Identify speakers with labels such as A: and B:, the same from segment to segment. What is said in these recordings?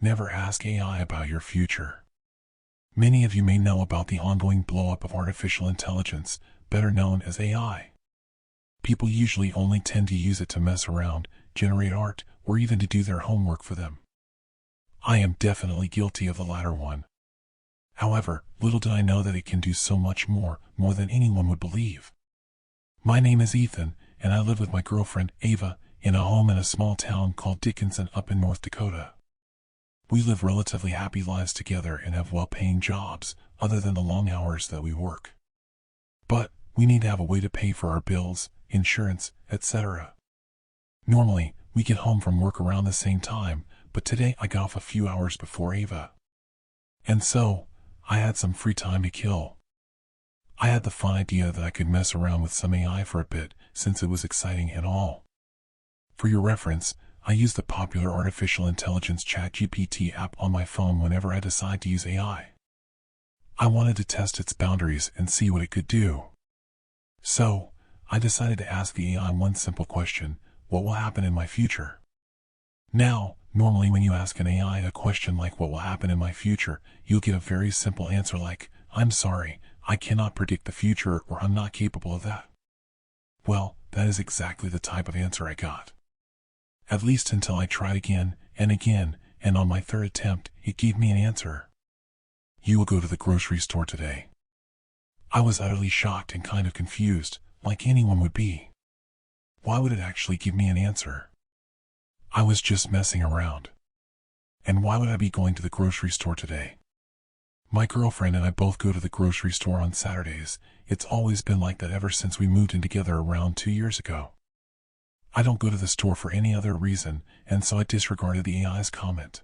A: Never ask AI about your future. Many of you may know about the ongoing blow-up of artificial intelligence, better known as AI. People usually only tend to use it to mess around, generate art, or even to do their homework for them. I am definitely guilty of the latter one. However, little did I know that it can do so much more than anyone would believe. My name is Ethan, and I live with my girlfriend, Ava, in a home in a small town called Dickinson up in North Dakota. We live relatively happy lives together and have well-paying jobs, other than the long hours that we work. But we need to have a way to pay for our bills, insurance, etc. Normally, we get home from work around the same time, but today I got off a few hours before Ava. And so, I had some free time to kill. I had the fun idea that I could mess around with some AI for a bit, since it was exciting and all. For your reference, I use the popular artificial intelligence ChatGPT app on my phone whenever I decide to use AI. I wanted to test its boundaries and see what it could do. So, I decided to ask the AI one simple question: what will happen in my future? Now, normally when you ask an AI a question like what will happen in my future, you'll get a very simple answer like, I'm sorry, I cannot predict the future, or I'm not capable of that. Well, that is exactly the type of answer I got. At least until I tried again, and on my third attempt, it gave me an answer. You will go to the grocery store today. I was utterly shocked and kind of confused, like anyone would be. Why would it actually give me an answer? I was just messing around. And why would I be going to the grocery store today? My girlfriend and I both go to the grocery store on Saturdays. It's always been like that ever since we moved in together around 2 years ago. I don't go to the store for any other reason, and so I disregarded the AI's comment.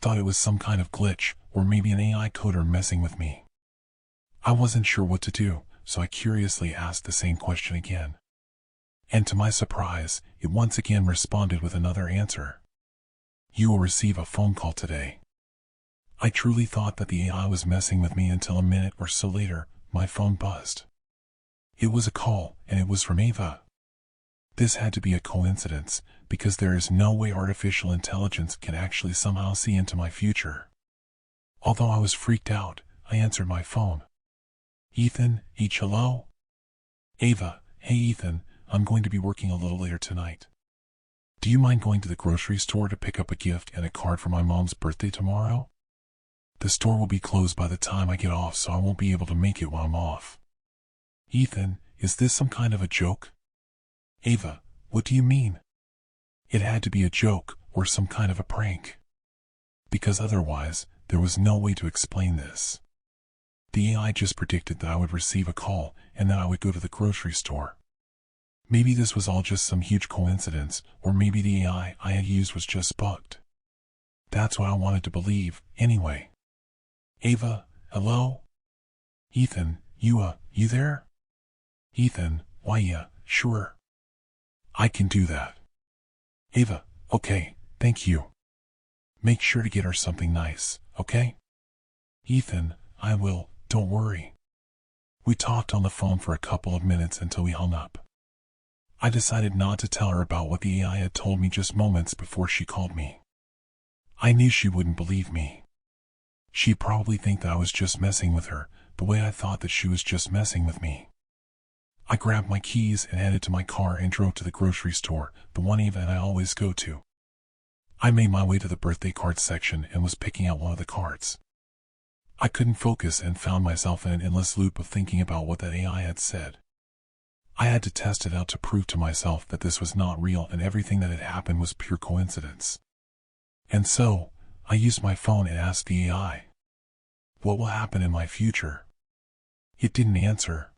A: Thought it was some kind of glitch, or maybe an AI coder messing with me. I wasn't sure what to do, so I curiously asked the same question again. And to my surprise, it once again responded with another answer. You will receive a phone call today. I truly thought that the AI was messing with me until a minute or so later, my phone buzzed. It was a call, and it was from Ava. This had to be a coincidence, because there is no way artificial intelligence can actually somehow see into my future. Although I was freaked out, I answered my phone. Ethan, hello? Ava, hey Ethan, I'm going to be working a little later tonight. Do you mind going to the grocery store to pick up a gift and a card for my mom's birthday tomorrow? The store will be closed by the time I get off, so I won't be able to make it while I'm off. Ethan, is this some kind of a joke? Ava, what do you mean? It had to be a joke, or some kind of a prank. Because otherwise, there was no way to explain this. The AI just predicted that I would receive a call, and that I would go to the grocery store. Maybe this was all just some huge coincidence, or maybe the AI I had used was just bugged. That's what I wanted to believe, anyway. Ava, hello? Ethan, you there? Ethan, why yeah, sure. I can do that. Ava, okay, thank you. Make sure to get her something nice, okay? Ethan, I will, don't worry. We talked on the phone for a couple of minutes until we hung up. I decided not to tell her about what the AI had told me just moments before she called me. I knew she wouldn't believe me. She'd probably think that I was just messing with her, the way I thought that she was just messing with me. I grabbed my keys and headed to my car and drove to the grocery store, the one Ava and I always go to. I made my way to the birthday card section and was picking out one of the cards. I couldn't focus and found myself in an endless loop of thinking about what that AI had said. I had to test it out to prove to myself that this was not real and everything that had happened was pure coincidence. And so, I used my phone and asked the AI, what will happen in my future? It didn't answer.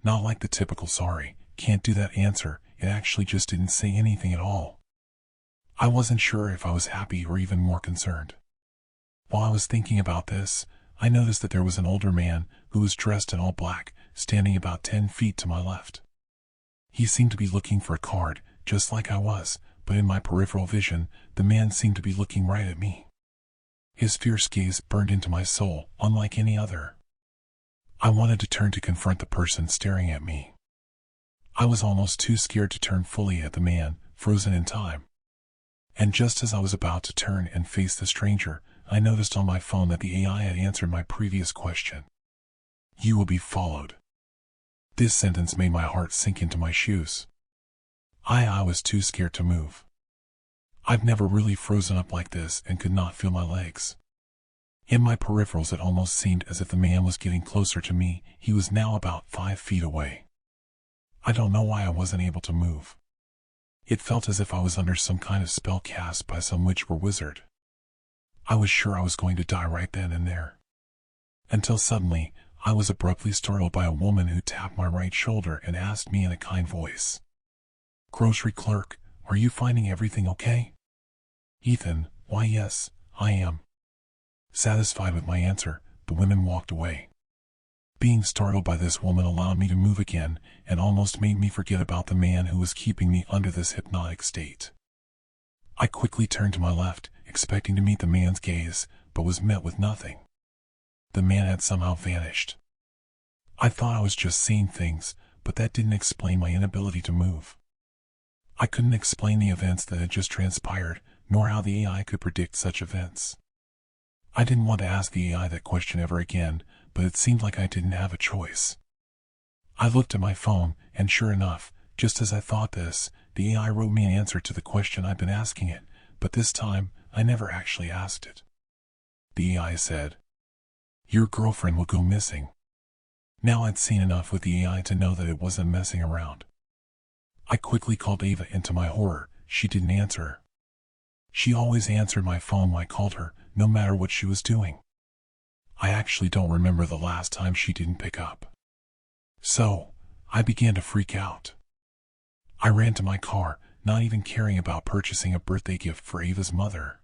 A: Not like the typical sorry, can't do that answer, it actually just didn't say anything at all. I wasn't sure if I was happy or even more concerned. While I was thinking about this, I noticed that there was an older man who was dressed in all black, standing about 10 feet to my left. He seemed to be looking for a card, just like I was, but in my peripheral vision, the man seemed to be looking right at me. His fierce gaze burned into my soul, unlike any other. I wanted to turn to confront the person staring at me. I was almost too scared to turn fully at the man, frozen in time. And just as I was about to turn and face the stranger, I noticed on my phone that the AI had answered my previous question. "You will be followed." This sentence made my heart sink into my shoes. I was too scared to move. I've never really frozen up like this and could not feel my legs. In my peripherals it almost seemed as if the man was getting closer to me. He was now about 5 feet away. I don't know why I wasn't able to move. It felt as if I was under some kind of spell cast by some witch or wizard. I was sure I was going to die right then and there. Until suddenly, I was abruptly startled by a woman who tapped my right shoulder and asked me in a kind voice, "Grocery clerk, are you finding everything okay?" "Ethan, why yes, I am." Satisfied with my answer, the woman walked away. Being startled by this woman allowed me to move again and almost made me forget about the man who was keeping me under this hypnotic state. I quickly turned to my left, expecting to meet the man's gaze, but was met with nothing. The man had somehow vanished. I thought I was just seeing things, but that didn't explain my inability to move. I couldn't explain the events that had just transpired, nor how the AI could predict such events. I didn't want to ask the AI that question ever again, but it seemed like I didn't have a choice. I looked at my phone, and sure enough, just as I thought this, the AI wrote me an answer to the question I'd been asking it, but this time, I never actually asked it. The AI said, "Your girlfriend will go missing." Now I'd seen enough with the AI to know that it wasn't messing around. I quickly called Ava, and to my horror, she didn't answer. She always answered my phone when I called her, no matter what she was doing. I actually don't remember the last time she didn't pick up. So, I began to freak out. I ran to my car, not even caring about purchasing a birthday gift for Ava's mother.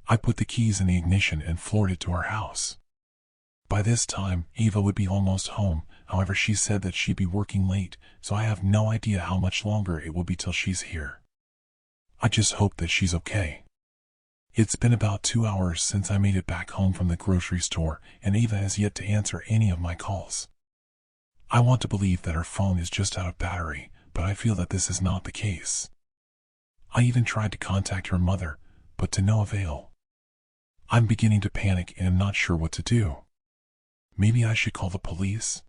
A: I put the keys in the ignition and floored it to our house. By this time, Ava would be almost home. However, she said that she'd be working late, so I have no idea how much longer it will be till she's here. I just hope that she's okay. It's been about 2 hours since I made it back home from the grocery store, and Ava has yet to answer any of my calls. I want to believe that her phone is just out of battery, but I feel that this is not the case. I even tried to contact her mother, but to no avail. I'm beginning to panic and am not sure what to do. Maybe I should call the police?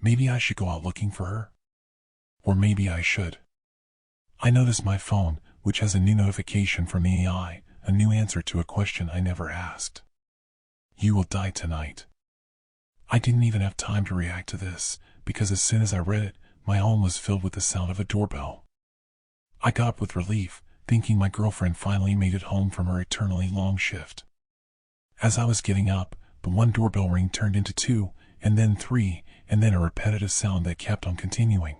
A: Maybe I should go out looking for her? Or maybe I should. I noticed my phone, which has a new notification from the AI, a new answer to a question I never asked. "You will die tonight." I didn't even have time to react to this, because as soon as I read it, my home was filled with the sound of a doorbell. I got up with relief, thinking my girlfriend finally made it home from her eternally long shift. As I was getting up, the one doorbell ring turned into 2, and then 3, and then a repetitive sound that kept on continuing.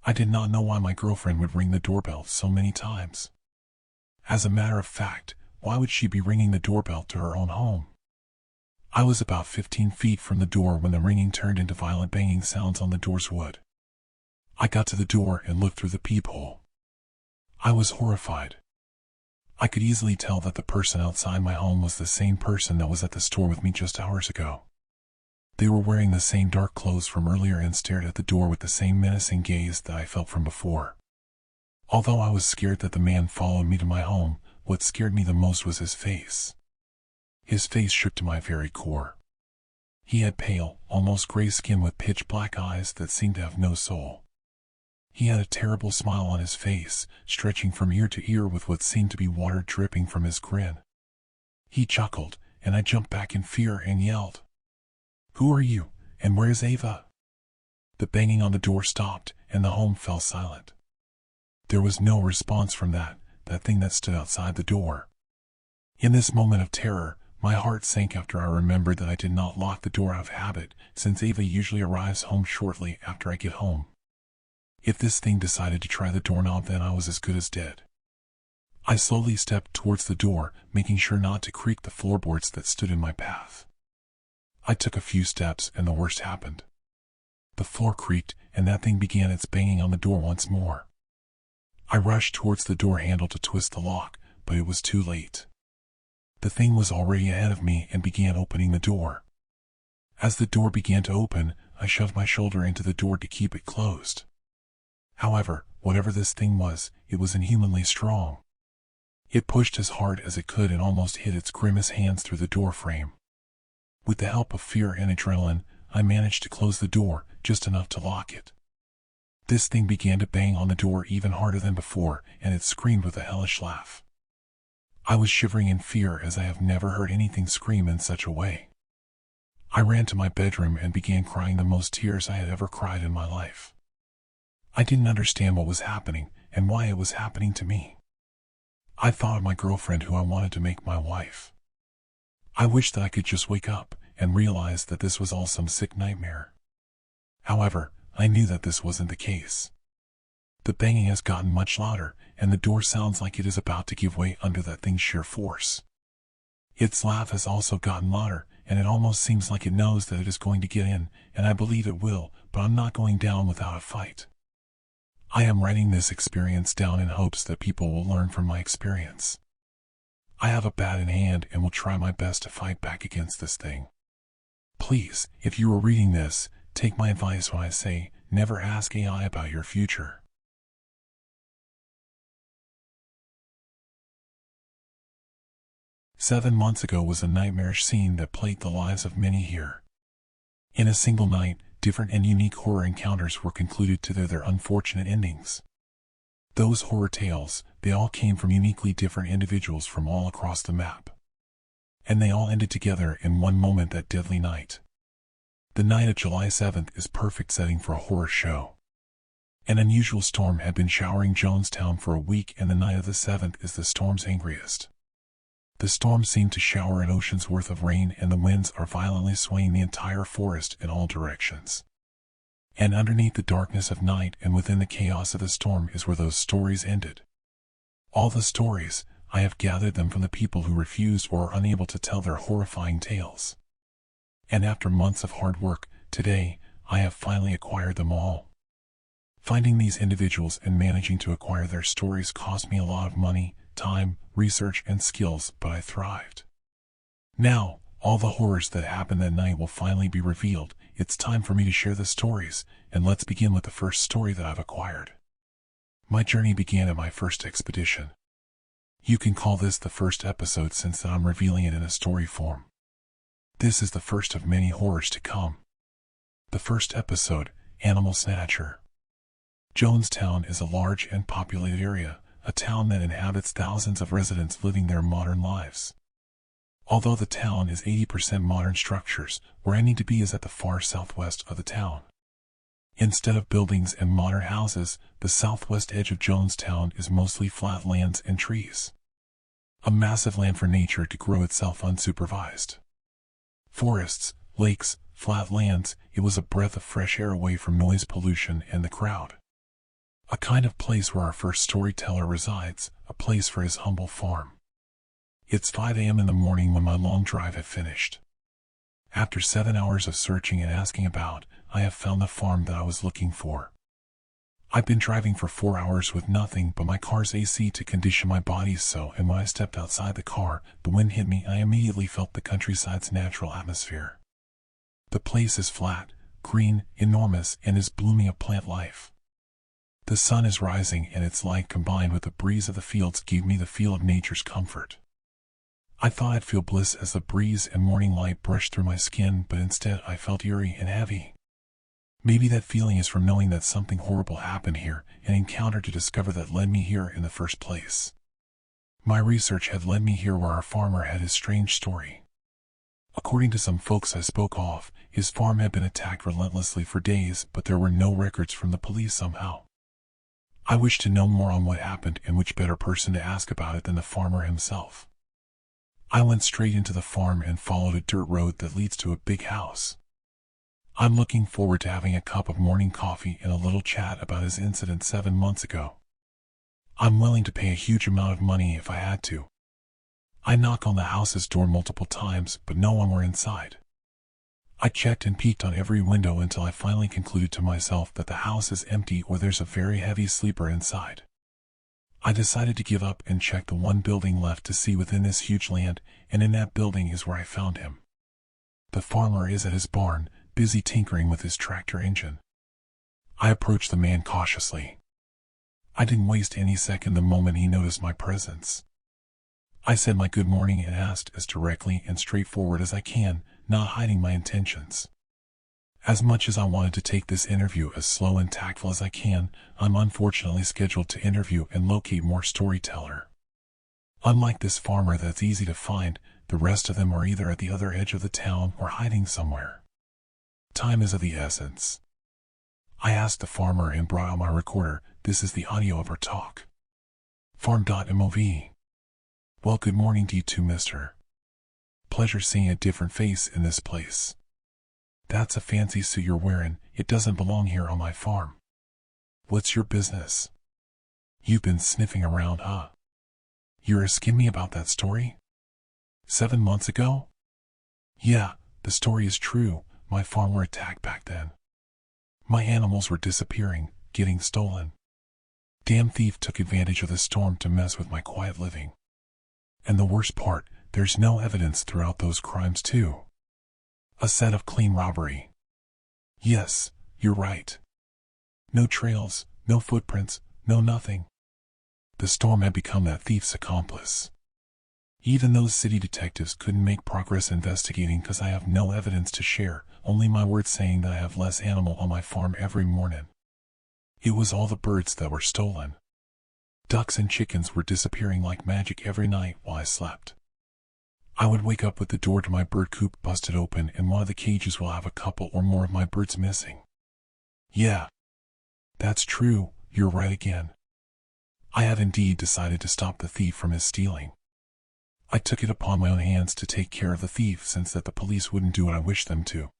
A: I did not know why my girlfriend would ring the doorbell so many times. As a matter of fact, why would she be ringing the doorbell to her own home? I was about 15 feet from the door when the ringing turned into violent banging sounds on the door's wood. I got to the door and looked through the peephole. I was horrified. I could easily tell that the person outside my home was the same person that was at the store with me just hours ago. They were wearing the same dark clothes from earlier and stared at the door with the same menacing gaze that I felt from before. Although I was scared that the man followed me to my home, what scared me the most was his face. His face shook to my very core. He had pale, almost gray skin with pitch black eyes that seemed to have no soul. He had a terrible smile on his face, stretching from ear to ear with what seemed to be water dripping from his grin. He chuckled, and I jumped back in fear and yelled, "Who are you, and where's Ava?" The banging on the door stopped, and the home fell silent. There was no response from that thing that stood outside the door. In this moment of terror, my heart sank after I remembered that I did not lock the door out of habit, since Ava usually arrives home shortly after I get home. If this thing decided to try the doorknob, then I was as good as dead. I slowly stepped towards the door, making sure not to creak the floorboards that stood in my path. I took a few steps and the worst happened. The floor creaked, and that thing began its banging on the door once more. I rushed towards the door handle to twist the lock, but it was too late. The thing was already ahead of me and began opening the door. As the door began to open, I shoved my shoulder into the door to keep it closed. However, whatever this thing was, it was inhumanly strong. It pushed as hard as it could and almost hit its grimace hands through the door frame. With the help of fear and adrenaline, I managed to close the door, just enough to lock it. This thing began to bang on the door even harder than before, and it screamed with a hellish laugh. I was shivering in fear as I have never heard anything scream in such a way. I ran to my bedroom and began crying the most tears I had ever cried in my life. I didn't understand what was happening and why it was happening to me. I thought of my girlfriend who I wanted to make my wife. I wished that I could just wake up and realize that this was all some sick nightmare. However, I knew that this wasn't the case. The banging has gotten much louder, and the door sounds like it is about to give way under that thing's sheer force. Its laugh has also gotten louder, and it almost seems like it knows that it is going to get in, and I believe it will, but I'm not going down without a fight. I am writing this experience down in hopes that people will learn from my experience. I have a bat in hand and will try my best to fight back against this thing. Please, if you are reading this, take my advice when I say, never ask AI about your future. "7 months ago was a nightmarish scene that plagued the lives of many here. In a single night, different and unique horror encounters were concluded to their unfortunate endings. Those horror tales, they all came from uniquely different individuals from all across the map. And they all ended together in one moment that deadly night. The night of July 7th is perfect setting for a horror show. An unusual storm had been showering Jonestown for a week, and the night of the 7th is the storm's angriest. The storm seemed to shower an ocean's worth of rain, and the winds are violently swaying the entire forest in all directions. And underneath the darkness of night and within the chaos of the storm is where those stories ended. All the stories, I have gathered them from the people who refused or are unable to tell their horrifying tales. And after months of hard work, today, I have finally acquired them all. Finding these individuals and managing to acquire their stories cost me a lot of money, time, research, and skills, but I thrived. Now, all the horrors that happened that night will finally be revealed. It's time for me to share the stories, and let's begin with the first story that I've acquired. My journey began at my first expedition. You can call this the first episode since I'm revealing it in a story form. This is the first of many horrors to come. The first episode, Animal Snatcher. Jonestown is a large and populated area, a town that inhabits thousands of residents living their modern lives. Although the town is 80% modern structures, where I need to be is at the far southwest of the town. Instead of buildings and modern houses, the southwest edge of Jonestown is mostly flat lands and trees. A massive land for nature to grow itself unsupervised. Forests, lakes, flat lands, it was a breath of fresh air away from noise pollution and the crowd. A kind of place where our first storyteller resides, a place for his humble farm. It's 5 a.m. in the morning when my long drive had finished. After 7 hours of searching and asking about, I have found the farm that I was looking for. I've been driving for 4 hours with nothing but my car's AC to condition my body and when I stepped outside the car, the wind hit me. I immediately felt the countryside's natural atmosphere. The place is flat, green, enormous, and is blooming of plant life. The sun is rising, and its light combined with the breeze of the fields gave me the feel of nature's comfort. I thought I'd feel bliss as the breeze and morning light brushed through my skin, but instead I felt eerie and heavy. Maybe that feeling is from knowing that something horrible happened here, an encounter to discover that led me here in the first place. My research had led me here where our farmer had his strange story. According to some folks I spoke of, his farm had been attacked relentlessly for days, but there were no records from the police somehow. I wished to know more on what happened, and which better person to ask about it than the farmer himself. I went straight into the farm and followed a dirt road that leads to a big house. I'm looking forward to having a cup of morning coffee and a little chat about his incident 7 months ago. I'm willing to pay a huge amount of money if I had to. I knocked on the house's door multiple times, but no one were inside. I checked and peeked on every window until I finally concluded to myself that the house is empty or there's a very heavy sleeper inside. I decided to give up and check the one building left to see within this huge land, and in that building is where I found him. The farmer is at his barn, busy tinkering with his tractor engine. I approached the man cautiously. I didn't waste any second the moment he noticed my presence. I said my good morning and asked as directly and straightforward as I can, not hiding my intentions. As much as I wanted to take this interview as slow and tactful as I can, I'm unfortunately scheduled to interview and locate more storyteller. Unlike this farmer that's easy to find, the rest of them are either at the other edge of the town or hiding somewhere. Time is of the essence. I asked the farmer and brought out my recorder. This is the audio of our talk. Farm.mov. Well, good morning to you too, mister. Pleasure seeing a different face in this place. That's a fancy suit you're wearing. It doesn't belong here on my farm. What's your business? You've been sniffing around, huh? You're asking me about that story? 7 months ago? Yeah, the story is true. My farm were attacked back then. My animals were disappearing, getting stolen. Damn thief took advantage of the storm to mess with my quiet living. And the worst part, there's no evidence throughout those crimes too. A set of clean robbery. Yes, you're right. No trails, no footprints, no nothing. The storm had become that thief's accomplice. Even those city detectives couldn't make progress investigating because I have no evidence to share, only my word saying that I have less animal on my farm every morning. It was all the birds that were stolen. Ducks and chickens were disappearing like magic every night while I slept. I would wake up with the door to my bird coop busted open and one of the cages will have a couple or more of my birds missing. Yeah, that's true, you're right again. I have indeed decided to stop the thief from his stealing. I took it upon my own hands to take care of the thief since that the police wouldn't do what I wished them to.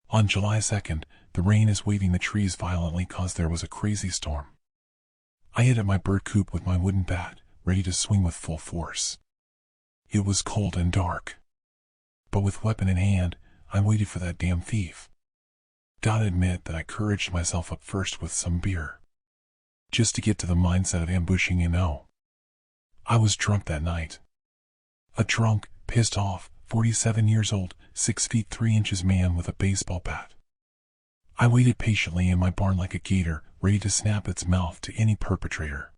A: On July 2nd, the rain is waving the trees violently cause there was a crazy storm. I hid at my bird coop with my wooden bat, ready to swing with full force. It was cold and dark. But with weapon in hand, I waited for that damn thief. Gotta admit that I couraged myself up first with some beer. Just to get to the mindset of ambushing, you know. I was drunk that night. A drunk, pissed off, 47 years old, 6 feet 3 inches man with a baseball bat. I waited patiently in my barn like a gator, ready to snap its mouth to any perpetrator.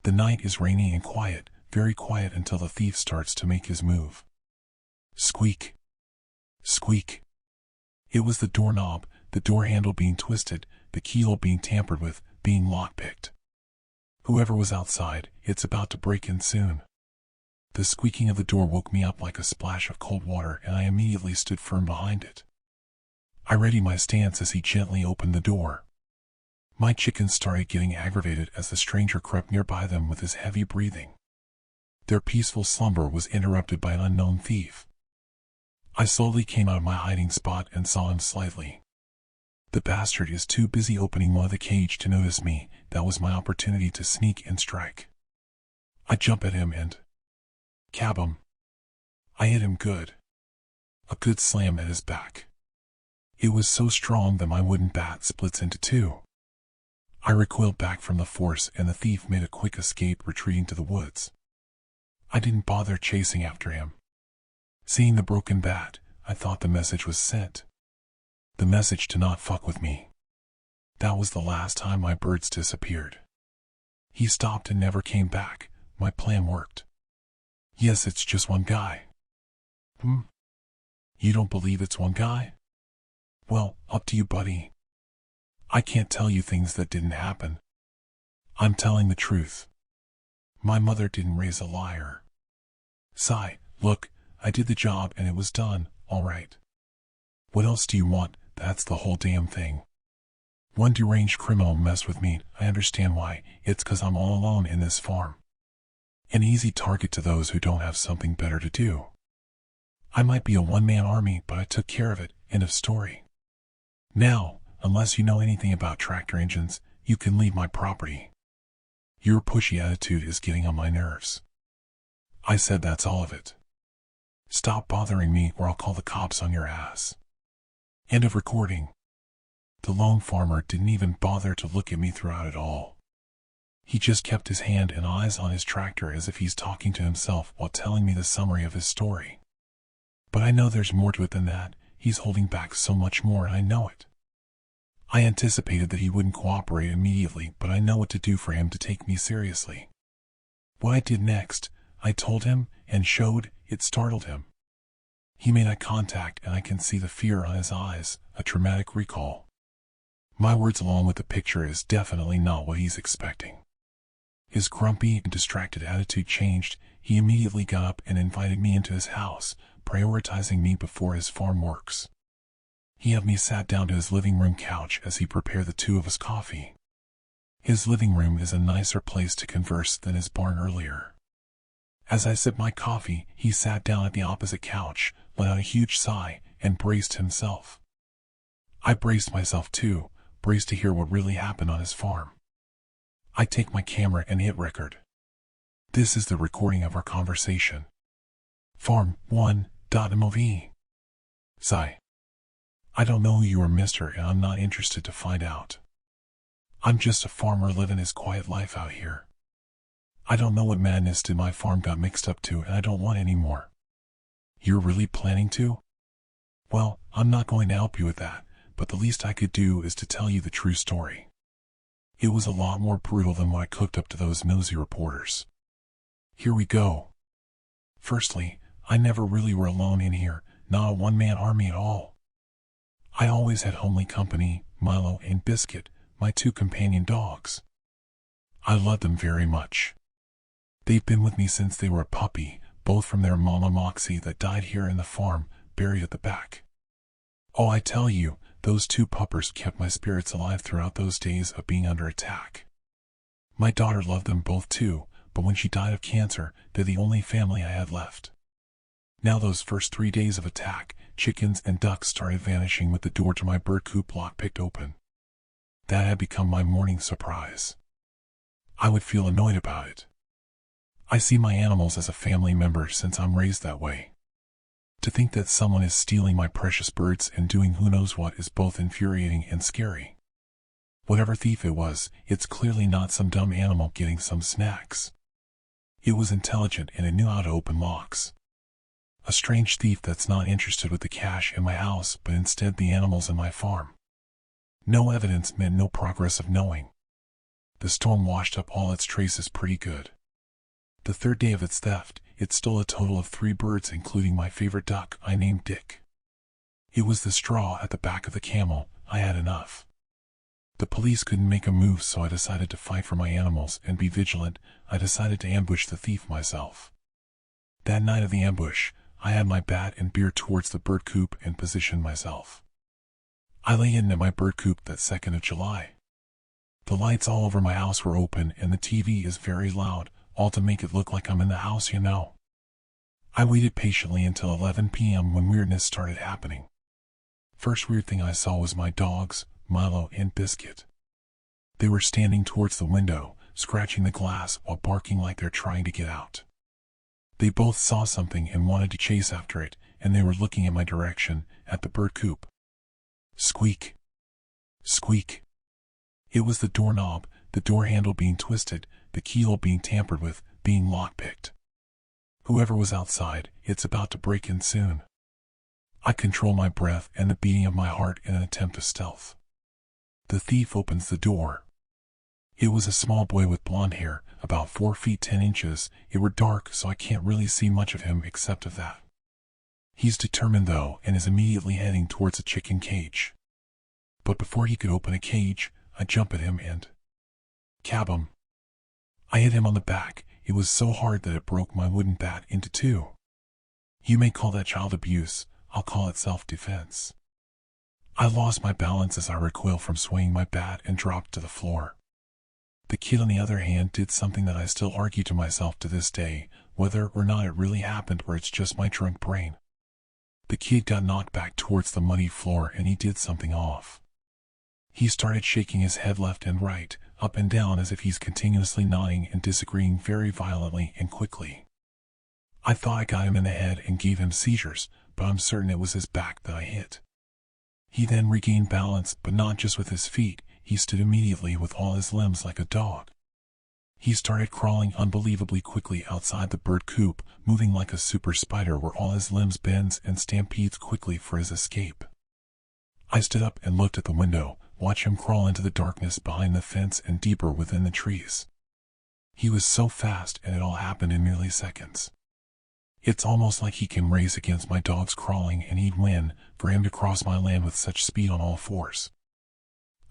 A: The night is rainy and quiet, very quiet until the thief starts to make his move. Squeak. Squeak. It was the doorknob, the door handle being twisted, the keyhole being tampered with, being lockpicked. Whoever was outside, it's about to break in soon. The squeaking of the door woke me up like a splash of cold water and I immediately stood firm behind it. I readied my stance as he gently opened the door. My chickens started getting aggravated as the stranger crept nearby them with his heavy breathing. Their peaceful slumber was interrupted by an unknown thief. I slowly came out of my hiding spot and saw him slightly. The bastard is too busy opening one of the cage to notice me. That was my opportunity to sneak and strike. I jump at him and cab him. I hit him good. A good slam at his back. It was so strong that my wooden bat splits into two. I recoiled back from the force and the thief made a quick escape, retreating to the woods. I didn't bother chasing after him. Seeing the broken bat, I thought the message was sent. The message to not fuck with me. That was the last time my birds disappeared. He stopped and never came back. My plan worked. Yes, it's just one guy. You don't believe it's one guy? Well, up to you, buddy. I can't tell you things that didn't happen. I'm telling the truth. My mother didn't raise a liar. Sigh, look, I did the job and it was done, all right. What else do you want? That's the whole damn thing. One deranged criminal messed with me. I understand why. It's 'cause I'm all alone in this farm. An easy target to those who don't have something better to do. I might be a one-man army, but I took care of it. End of story. Now, unless you know anything about tractor engines, you can leave my property. Your pushy attitude is getting on my nerves. I said that's all of it. Stop bothering me or I'll call the cops on your ass. End of recording. The lone farmer didn't even bother to look at me throughout it all. He just kept his hand and eyes on his tractor as if he's talking to himself while telling me the summary of his story. But I know there's more to it than that. He's holding back so much more and I know it. I anticipated that he wouldn't cooperate immediately, but I know what to do for him to take me seriously. What I did next, I told him, and showed. It startled him. He made eye contact, and I can see the fear on his eyes, a traumatic recall. My words along with the picture is definitely not what he's expecting. His grumpy and distracted attitude changed. He immediately got up and invited me into his house, prioritizing me before his farm works. He had me sat down to his living room couch as he prepared the two of us coffee. His living room is a nicer place to converse than his barn earlier. As I sipped my coffee, he sat down at the opposite couch, let out a huge sigh, and braced himself. I braced myself too, braced to hear what really happened on his farm. I take my camera and hit record. This is the recording of our conversation. Farm 1.mov. Sigh. I don't know who you are, mister, and I'm not interested to find out. I'm just a farmer living his quiet life out here. I don't know what madness did my farm got mixed up to, and I don't want any more. You're really planning to? Well, I'm not going to help you with that, but the least I could do is to tell you the true story. It was a lot more brutal than what I cooked up to those nosy reporters. Here we go. Firstly, I never really were alone in here, not a one-man army at all. I always had homely company, Milo and Biscuit, my two companion dogs. I love them very much. They've been with me since they were a puppy, both from their mama Moxie that died here in the farm, buried at the back. Oh, I tell you, those two puppers kept my spirits alive throughout those days of being under attack. My daughter loved them both too, but when she died of cancer, they're the only family I had left. Now those first 3 days of attack, chickens and ducks started vanishing with the door to my bird coop lockpicked open. That had become my morning surprise. I would feel annoyed about it. I see my animals as a family member since I'm raised that way. To think that someone is stealing my precious birds and doing who knows what is both infuriating and scary. Whatever thief it was, it's clearly not some dumb animal getting some snacks. It was intelligent and it knew how to open locks. A strange thief that's not interested with the cash in my house, but instead the animals in my farm. No evidence meant no progress of knowing. The storm washed up all its traces pretty good. The third day of its theft, it stole a total of 3 birds, including my favorite duck I named Dick. It was the straw at the back of the camel. I had enough. The police couldn't make a move, so I decided to fight for my animals and be vigilant. I decided to ambush the thief myself. That night of the ambush, I had my bat and beer towards the bird coop and positioned myself. I lay in at my bird coop that 2nd of July. The lights all over my house were open and the TV is very loud, all to make it look like I'm in the house, you know. I waited patiently until 11 p.m. when weirdness started happening. First weird thing I saw was my dogs, Milo and Biscuit. They were standing towards the window, scratching the glass while barking like they're trying to get out. They both saw something and wanted to chase after it, and they were looking in my direction, at the bird coop. Squeak. Squeak. It was the doorknob, the door handle being twisted, the keyhole being tampered with, being lockpicked. Whoever was outside, it's about to break in soon. I control my breath and the beating of my heart in an attempt to stealth. The thief opens the door. It was a small boy with blonde hair, about 4 feet 10 inches. It were dark, so I can't really see much of him except of that. He's determined though, and is immediately heading towards a chicken cage. But before he could open a cage, I jump at him and cab him. I hit him on the back. It was so hard that it broke my wooden bat into 2. You may call that child abuse, I'll call it self-defense. I lost my balance as I recoiled from swinging my bat and dropped to the floor. The kid on the other hand did something that I still argue to myself to this day, whether or not it really happened or it's just my drunk brain. The kid got knocked back towards the muddy floor and he did something off. He started shaking his head left and right, up and down as if he's continuously nodding and disagreeing very violently and quickly. I thought I got him in the head and gave him seizures, but I'm certain it was his back that I hit. He then regained balance, but not just with his feet. He stood immediately with all his limbs like a dog. He started crawling unbelievably quickly outside the bird coop, moving like a super spider where all his limbs bends and stampedes quickly for his escape. I stood up and looked at the window, watched him crawl into the darkness behind the fence and deeper within the trees. He was so fast and it all happened in merely seconds. It's almost like he can race against my dogs crawling and he'd win for him to cross my land with such speed on all fours.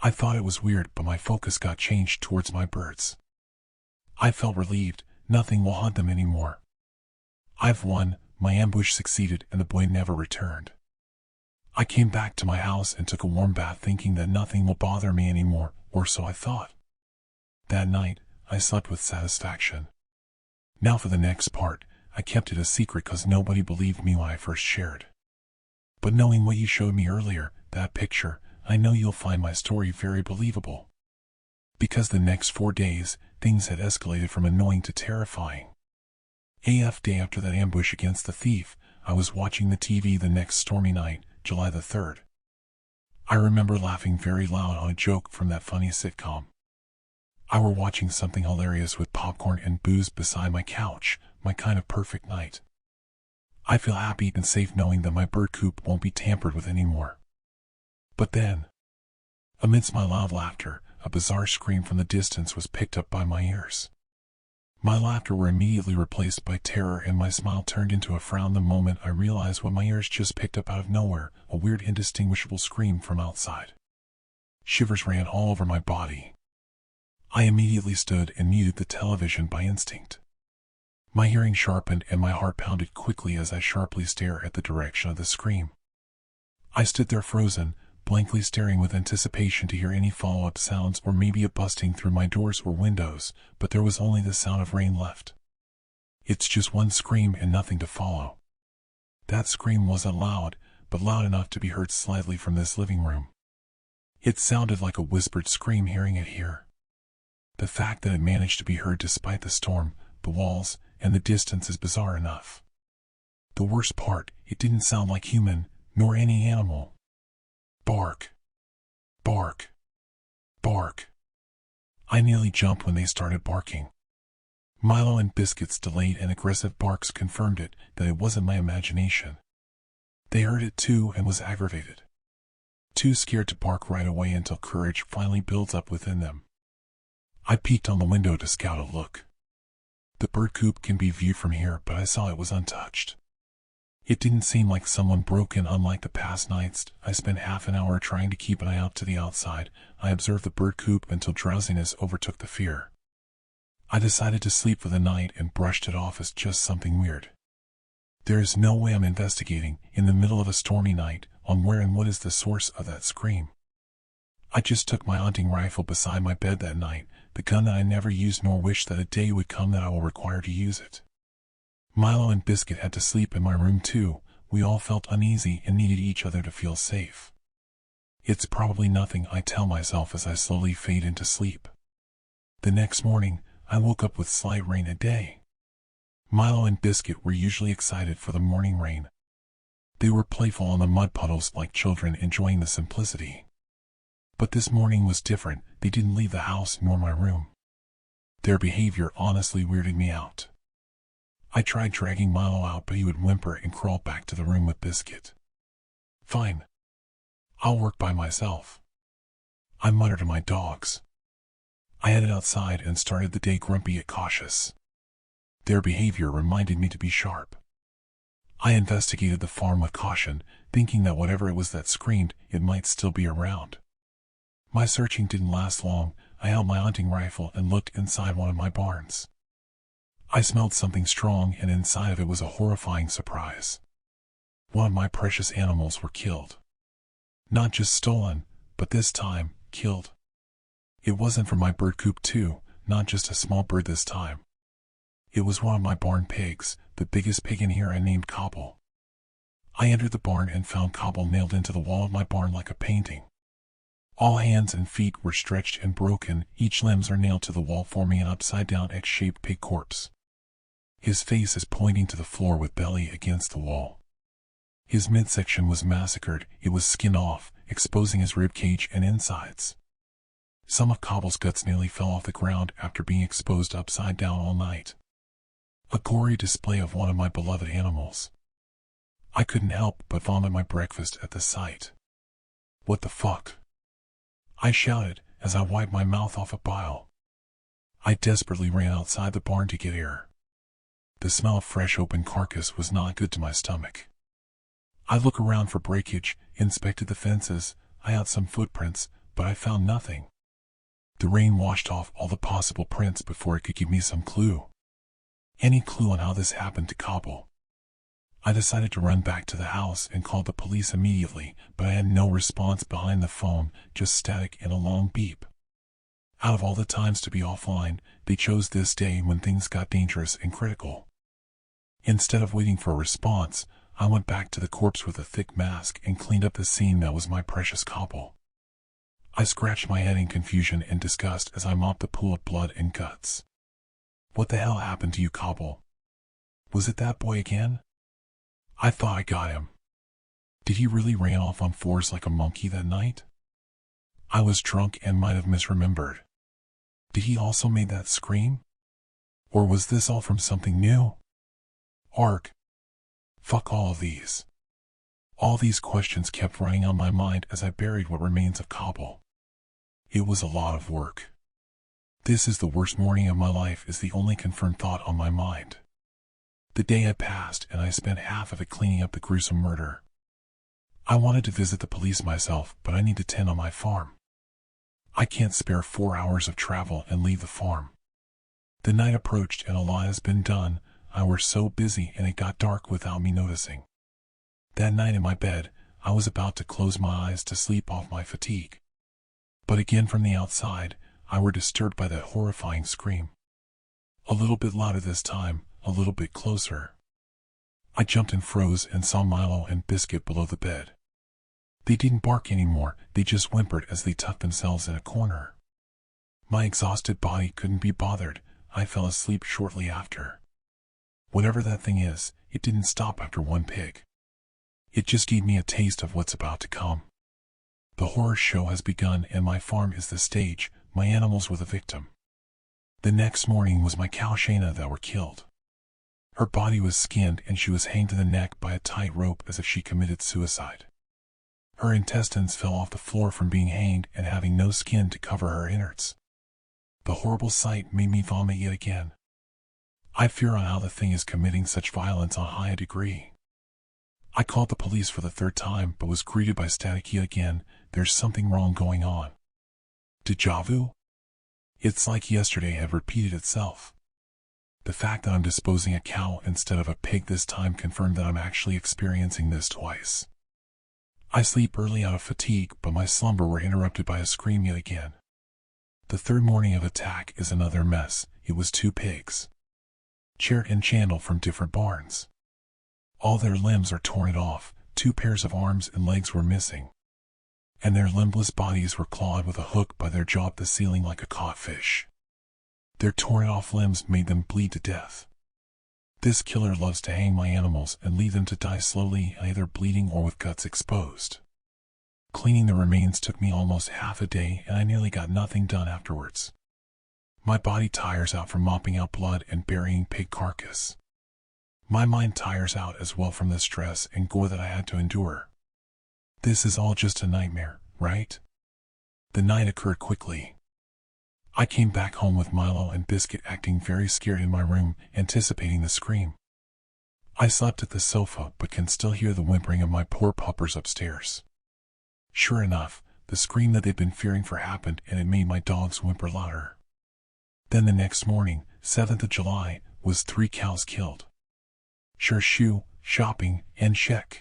A: I thought it was weird, but my focus got changed towards my birds. I felt relieved. Nothing will hunt them anymore. I've won, my ambush succeeded, and the boy never returned. I came back to my house and took a warm bath thinking that nothing will bother me anymore, or so I thought. That night, I slept with satisfaction. Now for the next part, I kept it a secret cause nobody believed me when I first shared. But knowing what you showed me earlier, that picture, I know you'll find my story very believable. Because the next 4 days, things had escalated from annoying to terrifying. AF day after that ambush against the thief, I was watching the TV the next stormy night, July the 3rd. I remember laughing very loud on a joke from that funny sitcom. I were watching something hilarious with popcorn and booze beside my couch, my kind of perfect night. I feel happy and safe knowing that my bird coop won't be tampered with anymore. But then, amidst my loud laughter, a bizarre scream from the distance was picked up by my ears. My laughter were immediately replaced by terror and my smile turned into a frown the moment I realized what my ears just picked up out of nowhere, a weird indistinguishable scream from outside. Shivers ran all over my body. I immediately stood and muted the television by instinct. My hearing sharpened and my heart pounded quickly as I sharply stared at the direction of the scream. I stood there frozen, blankly staring with anticipation to hear any follow-up sounds or maybe a busting through my doors or windows, but there was only the sound of rain left. It's just one scream and nothing to follow. That scream wasn't loud, but loud enough to be heard slightly from this living room. It sounded like a whispered scream hearing it here. The fact that it managed to be heard despite the storm, the walls, and the distance is bizarre enough. The worst part, it didn't sound like human, nor any animal. Bark. Bark. Bark. I nearly jumped when they started barking. Milo and Biscuit's delayed and aggressive barks confirmed it, that it wasn't my imagination. They heard it too and was aggravated. Too scared to bark right away until courage finally builds up within them. I peeked on the window to scout a look. The bird coop can be viewed from here, but I saw it was untouched. It didn't seem like someone broke in. Unlike the past nights, I spent half an hour trying to keep an eye out to the outside. I observed the bird coop until drowsiness overtook the fear. I decided to sleep for the night and brushed it off as just something weird. There is no way I'm investigating, in the middle of a stormy night, on where and what is the source of that scream. I just took my hunting rifle beside my bed that night, the gun that I never used nor wished that a day would come that I will require to use it. Milo and Biscuit had to sleep in my room too. We all felt uneasy and needed each other to feel safe. It's probably nothing, I tell myself as I slowly fade into sleep. The next morning, I woke up with slight rain a day. Milo and Biscuit were usually excited for the morning rain. They were playful on the mud puddles like children enjoying the simplicity. But this morning was different. They didn't leave the house nor my room. Their behavior honestly weirded me out. I tried dragging Milo out, but he would whimper and crawl back to the room with Biscuit. Fine. I'll work by myself, I muttered to my dogs. I headed outside and started the day grumpy yet cautious. Their behavior reminded me to be sharp. I investigated the farm with caution, thinking that whatever it was that screamed, it might still be around. My searching didn't last long. I held my hunting rifle and looked inside one of my barns. I smelled something strong, and inside of it was a horrifying surprise. One of my precious animals were killed. Not just stolen, but this time, killed. It wasn't from my bird coop too, not just a small bird this time. It was one of my barn pigs, the biggest pig in here, I named Cobble. I entered the barn and found Cobble nailed into the wall of my barn like a painting. All hands and feet were stretched and broken, each limbs are nailed to the wall forming an upside-down X-shaped pig corpse. His face is pointing to the floor with belly against the wall. His midsection was massacred, it was skinned off, exposing his rib cage and insides. Some of Cobble's guts nearly fell off the ground after being exposed upside down all night. A gory display of one of my beloved animals. I couldn't help but vomit my breakfast at the sight. What the fuck? I shouted as I wiped my mouth off a bile. I desperately ran outside the barn to get air. The smell of fresh open carcass was not good to my stomach. I looked around for breakage, inspected the fences, I had some footprints, but I found nothing. The rain washed off all the possible prints before it could give me some clue. Any clue on how this happened to Cobble? I decided to run back to the house and call the police immediately, but I had no response behind the phone, just static and a long beep. Out of all the times to be offline, they chose this day when things got dangerous and critical. Instead of waiting for a response, I went back to the corpse with a thick mask and cleaned up the scene that was my precious Cobble. I scratched my head in confusion and disgust as I mopped the pool of blood and guts. What the hell happened to you, Cobble? Was it that boy again? I thought I got him. Did he really run off on fours like a monkey that night? I was drunk and might have misremembered. Did he also make that scream? Or was this all from something new? Ark. Fuck all of these. All these questions kept running on my mind as I buried what remains of Cobble. It was a lot of work. This is the worst morning of my life is the only confirmed thought on my mind. The day had passed and I spent half of it cleaning up the gruesome murder. I wanted to visit the police myself, but I need to tend on my farm. I can't spare 4 hours of travel and leave the farm. The night approached and a lot has been done. I was so busy and it got dark without me noticing. That night in my bed, I was about to close my eyes to sleep off my fatigue. But again from the outside, I were disturbed by that horrifying scream. A little bit louder this time, a little bit closer. I jumped and froze and saw Milo and Biscuit below the bed. They didn't bark anymore, they just whimpered as they tucked themselves in a corner. My exhausted body couldn't be bothered. I fell asleep shortly after. Whatever that thing is, it didn't stop after one pig. It just gave me a taste of what's about to come. The horror show has begun and my farm is the stage, my animals were the victim. The next morning was my cow Shayna that were killed. Her body was skinned and she was hanged to the neck by a tight rope as if she committed suicide. Her intestines fell off the floor from being hanged and having no skin to cover her innards. The horrible sight made me vomit yet again. I fear on how the thing is committing such violence on high a degree. I called the police for the third time but was greeted by static yet again. There's something wrong going on. Deja vu? It's like yesterday had repeated itself. The fact that I'm disposing a cow instead of a pig this time confirmed that I'm actually experiencing this twice. I sleep early out of fatigue, but my slumber were interrupted by a scream yet again. The third morning of attack is another mess. It was 2 pigs. Chert and Chandel from different barns. All their limbs are torn off, 2 pairs of arms and legs were missing. And their limbless bodies were clawed with a hook by their jaw at the ceiling like a caught fish. Their torn off limbs made them bleed to death. This killer loves to hang my animals and leave them to die slowly, either bleeding or with guts exposed. Cleaning the remains took me almost half a day and I nearly got nothing done afterwards. My body tires out from mopping out blood and burying pig carcass. My mind tires out as well from the stress and gore that I had to endure. This is all just a nightmare, right? The night occurred quickly. I came back home with Milo and Biscuit acting very scared in my room, anticipating the scream. I slept at the sofa but can still hear the whimpering of my poor puppers upstairs. Sure enough, the scream that they'd been fearing for happened and it made my dogs whimper louder. Then the next morning, 7th of July, was 3 cows killed. Shoe, Shopping, and Sheck.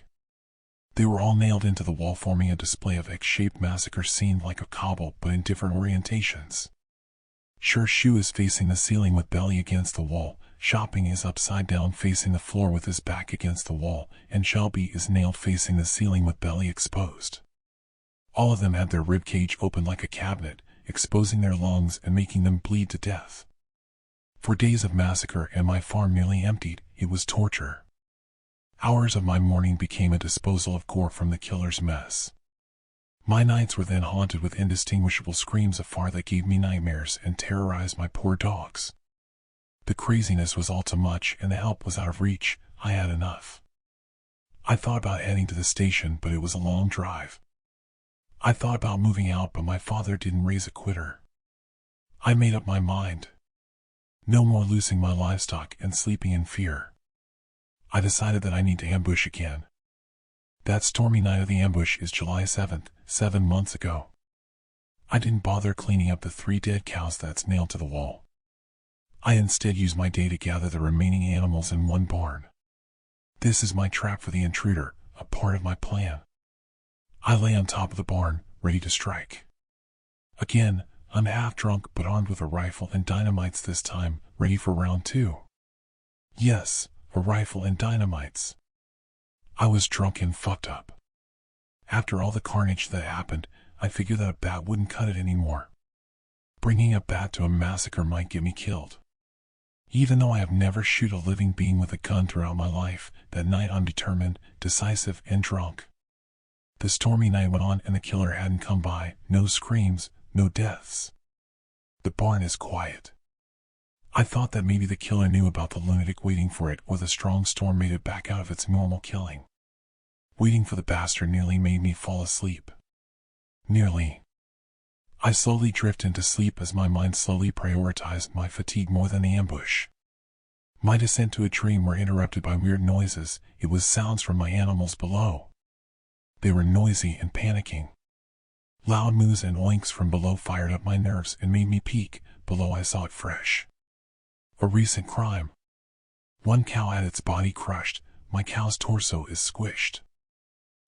A: They were all nailed into the wall forming a display of X-shaped massacre scene like a cobble but in different orientations. Shoe is facing the ceiling with belly against the wall, Shopping is upside down facing the floor with his back against the wall, and Shelby is nailed facing the ceiling with belly exposed. All of them had their ribcage open like a cabinet, exposing their lungs and making them bleed to death. For days of massacre and my farm nearly emptied, it was torture. Hours of my morning became a disposal of gore from the killer's mess. My nights were then haunted with indistinguishable screams afar that gave me nightmares and terrorized my poor dogs. The craziness was all too much and the help was out of reach. I had enough. I thought about heading to the station, but it was a long drive. I thought about moving out, but my father didn't raise a quitter. I made up my mind. No more losing my livestock and sleeping in fear. I decided that I need to ambush again. That stormy night of the ambush is July 7th, 7 months ago. I didn't bother cleaning up the 3 dead cows that's nailed to the wall. I instead used my day to gather the remaining animals in one barn. This is my trap for the intruder, a part of my plan. I lay on top of the barn, ready to strike. Again, I'm half drunk but armed with a rifle and dynamites this time, ready for round 2. Yes, a rifle and dynamites. I was drunk and fucked up. After all the carnage that happened, I figured that a bat wouldn't cut it anymore. Bringing a bat to a massacre might get me killed. Even though I have never shot a living being with a gun throughout my life, that night I'm determined, decisive, and drunk. The stormy night went on and the killer hadn't come by. No screams, no deaths. The barn is quiet. I thought that maybe the killer knew about the lunatic waiting for it, or the strong storm made it back out of its normal killing. Waiting for the bastard nearly made me fall asleep. Nearly. I slowly drift into sleep as my mind slowly prioritized my fatigue more than the ambush. My descent to a dream were interrupted by weird noises. It was sounds from my animals below. They were noisy and panicking. Loud moos and oinks from below fired up my nerves and made me peek. Below I saw it fresh. A recent crime. One cow had its body crushed. My cow's torso is squished.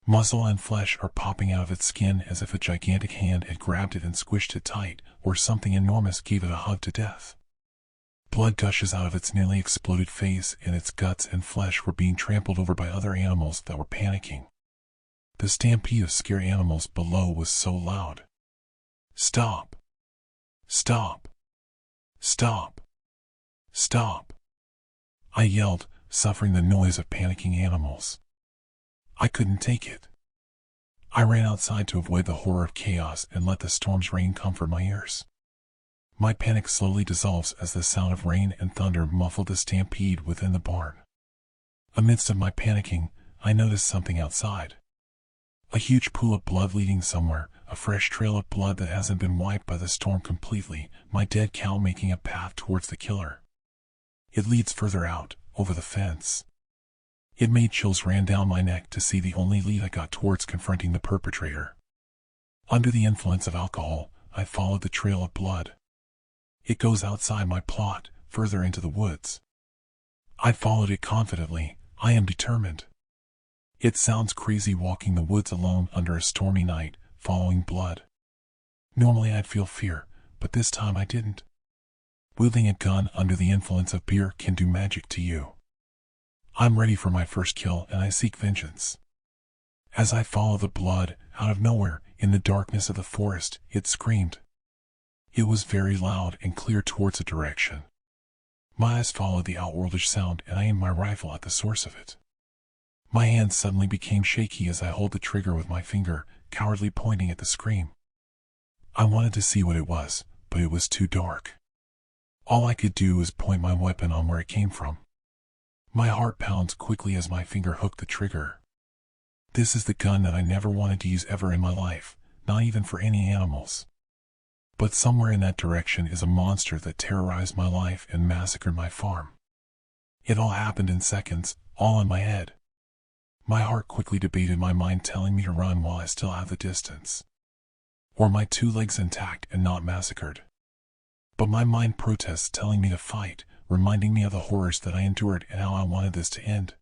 A: Muscle and flesh are popping out of its skin as if a gigantic hand had grabbed it and squished it tight, or something enormous gave it a hug to death. Blood gushes out of its nearly exploded face, and its guts and flesh were being trampled over by other animals that were panicking. The stampede of scared animals below was so loud. Stop! Stop! Stop! Stop! I yelled, suffering the noise of panicking animals. I couldn't take it. I ran outside to avoid the horror of chaos and let the storm's rain comfort my ears. My panic slowly dissolves as the sound of rain and thunder muffled the stampede within the barn. Amidst of my panicking, I noticed something outside. A huge pool of blood leading somewhere, a fresh trail of blood that hasn't been wiped by the storm completely, my dead cow making a path towards the killer. It leads further out, over the fence. It made chills ran down my neck to see the only lead I got towards confronting the perpetrator. Under the influence of alcohol, I followed the trail of blood. It goes outside my plot, further into the woods. I followed it confidently. I am determined. It sounds crazy walking the woods alone under a stormy night, following blood. Normally I'd feel fear, but this time I didn't. Wielding a gun under the influence of beer can do magic to you. I'm ready for my first kill and I seek vengeance. As I follow the blood, out of nowhere, in the darkness of the forest, it screamed. It was very loud and clear towards a direction. My eyes followed the outworldish sound and I aimed my rifle at the source of it. My hand suddenly became shaky as I held the trigger with my finger, cowardly pointing at the scream. I wanted to see what it was, but it was too dark. All I could do was point my weapon on where it came from. My heart pounds quickly as my finger hooked the trigger. This is the gun that I never wanted to use ever in my life, not even for any animals. But somewhere in that direction is a monster that terrorized my life and massacred my farm. It all happened in seconds, all in my head. My heart quickly debated my mind telling me to run while I still have the distance. Or my 2 legs intact and not massacred. But my mind protests telling me to fight, reminding me of the horrors that I endured and how I wanted this to end.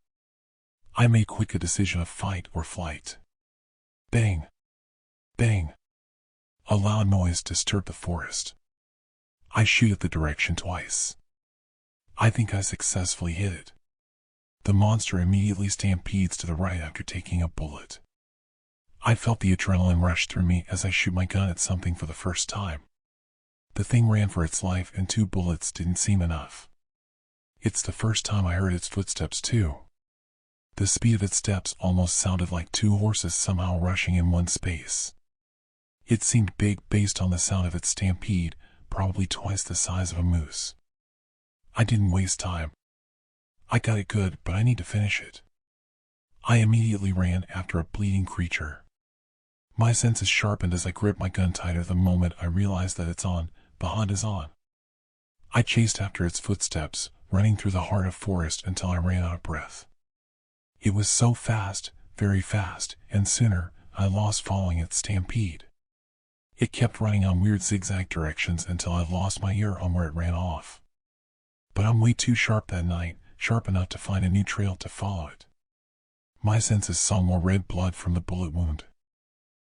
A: I made quick a decision of fight or flight. Bang! Bang! A loud noise disturbed the forest. I shoot at the direction twice. I think I successfully hit it. The monster immediately stampedes to the right after taking a bullet. I felt the adrenaline rush through me as I shoot my gun at something for the first time. The thing ran for its life and 2 bullets didn't seem enough. It's the first time I heard its footsteps too. The speed of its steps almost sounded like 2 horses somehow rushing in one space. It seemed big based on the sound of its stampede, probably twice the size of a moose. I didn't waste time. I got it good, but I need to finish it. I immediately ran after a bleeding creature. My senses sharpened as I gripped my gun tighter the moment I realized that the hunt is on. I chased after its footsteps, running through the heart of forest until I ran out of breath. It was so fast, very fast, and sooner, I lost following its stampede. It kept running on weird zigzag directions until I lost my ear on where it ran off. But I'm way too sharp that night, sharp enough to find a new trail to follow it. My senses saw more red blood from the bullet wound.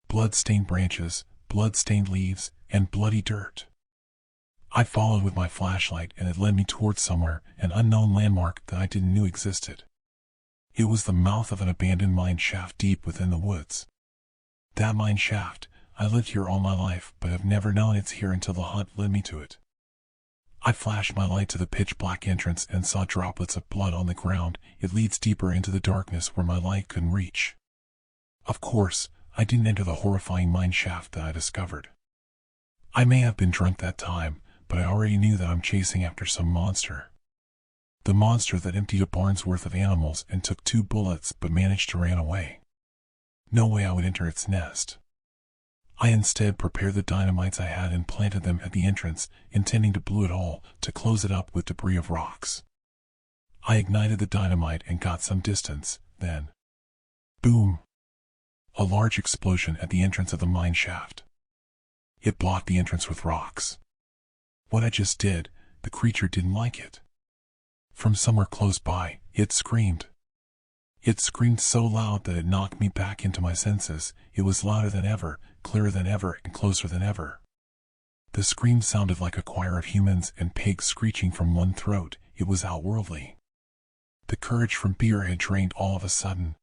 A: Blood-stained branches, blood-stained leaves, and bloody dirt. I followed with my flashlight and it led me towards somewhere, an unknown landmark that I didn't know existed. It was the mouth of an abandoned mine shaft deep within the woods. That mine shaft, I lived here all my life but have never known it's here until the hunt led me to it. I flashed my light to the pitch-black entrance and saw droplets of blood on the ground. It leads deeper into the darkness where my light couldn't reach. Of course, I didn't enter the horrifying mine shaft that I discovered. I may have been drunk that time, but I already knew that I'm chasing after some monster. The monster that emptied a barn's worth of animals and took 2 bullets but managed to run away. No way I would enter its nest. I instead prepared the dynamites I had and planted them at the entrance, intending to blow it all, to close it up with debris of rocks. I ignited the dynamite and got some distance, then, boom! A large explosion at the entrance of the mine shaft. It blocked the entrance with rocks. What I just did, the creature didn't like it. From somewhere close by, it screamed. It screamed so loud that it knocked me back into my senses. It was louder than ever, clearer than ever, and closer than ever. The scream sounded like a choir of humans and pigs screeching from one throat. It was outworldly. The courage from fear had drained all of a sudden.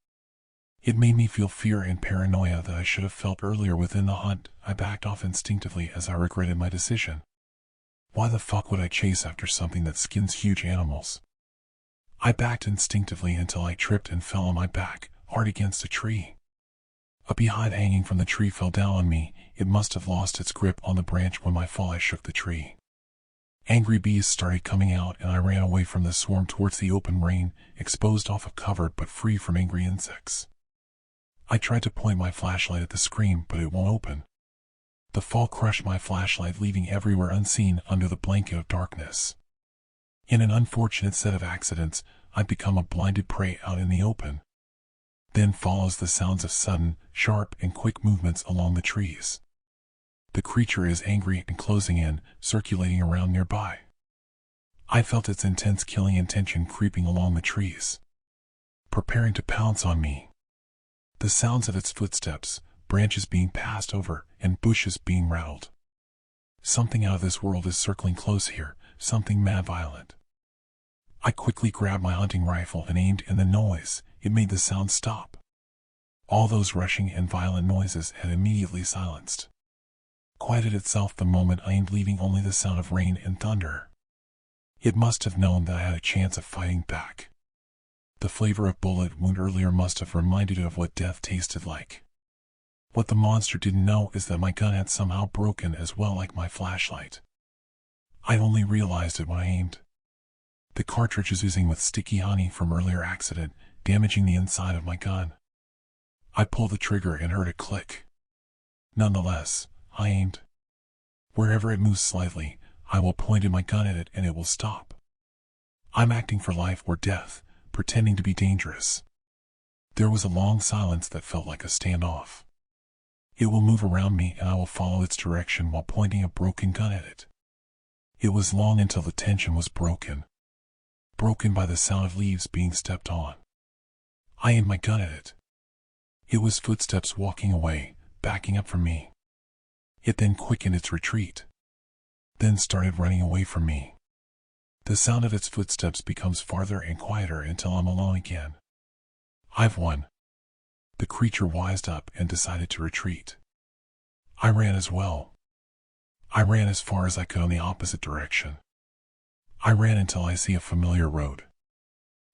A: It made me feel fear and paranoia that I should have felt earlier within the hunt. I backed off instinctively as I regretted my decision. Why the fuck would I chase after something that skins huge animals? I backed instinctively until I tripped and fell on my back, hard against a tree. A beehive hanging from the tree fell down on me. It must have lost its grip on the branch when my fall I shook the tree. Angry bees started coming out and I ran away from the swarm towards the open rain, exposed off of cover but free from angry insects. I tried to point my flashlight at the scream, but it won't open. The fall crushed my flashlight, leaving everywhere unseen under the blanket of darkness. In an unfortunate set of accidents, I've become a blinded prey out in the open. Then follows the sounds of sudden, sharp, and quick movements along the trees. The creature is angry and closing in, circulating around nearby. I felt its intense killing intention creeping along the trees, preparing to pounce on me. The sounds of its footsteps, branches being passed over, and bushes being rattled. Something out of this world is circling close here, something mad violent. I quickly grabbed my hunting rifle and aimed, and the noise, it made the sound stop. All those rushing and violent noises had immediately silenced. Quieted itself the moment I aimed, leaving only the sound of rain and thunder. It must have known that I had a chance of fighting back. The flavor of bullet wound earlier must have reminded it of what death tasted like. What the monster didn't know is that my gun had somehow broken as well, like my flashlight. I only realized it when I aimed. The cartridge is oozing with sticky honey from earlier accident, damaging the inside of my gun. I pulled the trigger and heard it click. Nonetheless, I aimed. Wherever it moves slightly, I will point my gun at it and it will stop. I'm acting for life or death, pretending to be dangerous. There was a long silence that felt like a standoff. It will move around me and I will follow its direction while pointing a broken gun at it. It was long until the tension was broken. Broken by the sound of leaves being stepped on. I aimed my gun at it. It was footsteps walking away, backing up from me. It then quickened its retreat. Then started running away from me. The sound of its footsteps becomes farther and quieter until I'm alone again. I've won. The creature wised up and decided to retreat. I ran as well. I ran as far as I could on the opposite direction. I ran until I see a familiar road.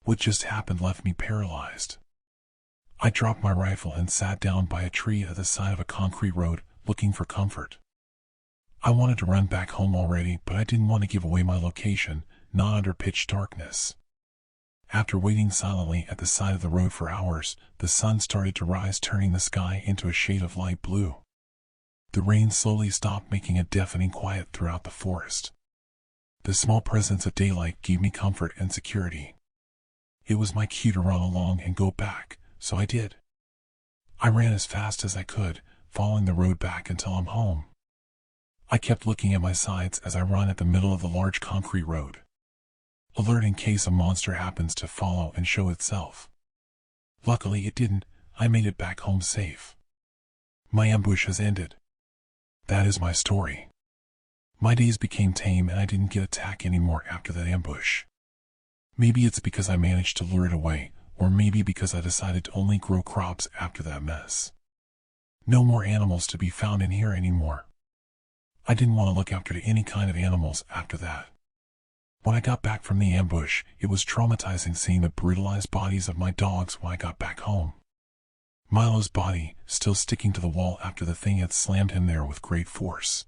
A: What just happened left me paralyzed. I dropped my rifle and sat down by a tree at the side of a concrete road, looking for comfort. I wanted to run back home already, but I didn't want to give away my location, not under pitch darkness. After waiting silently at the side of the road for hours, the sun started to rise, turning the sky into a shade of light blue. The rain slowly stopped, making a deafening quiet throughout the forest. The small presence of daylight gave me comfort and security. It was my cue to run along and go back, so I did. I ran as fast as I could, following the road back until I'm home. I kept looking at my sides as I run at the middle of the large concrete road, alert in case a monster happens to follow and show itself. Luckily it didn't. I made it back home safe. My ambush has ended. That is my story. My days became tame and I didn't get attacked anymore after that ambush. Maybe it's because I managed to lure it away, or maybe because I decided to only grow crops after that mess. No more animals to be found in here anymore. I didn't want to look after any kind of animals after that. When I got back from the ambush, it was traumatizing seeing the brutalized bodies of my dogs when I got back home. Milo's body, still sticking to the wall after the thing had slammed him there with great force.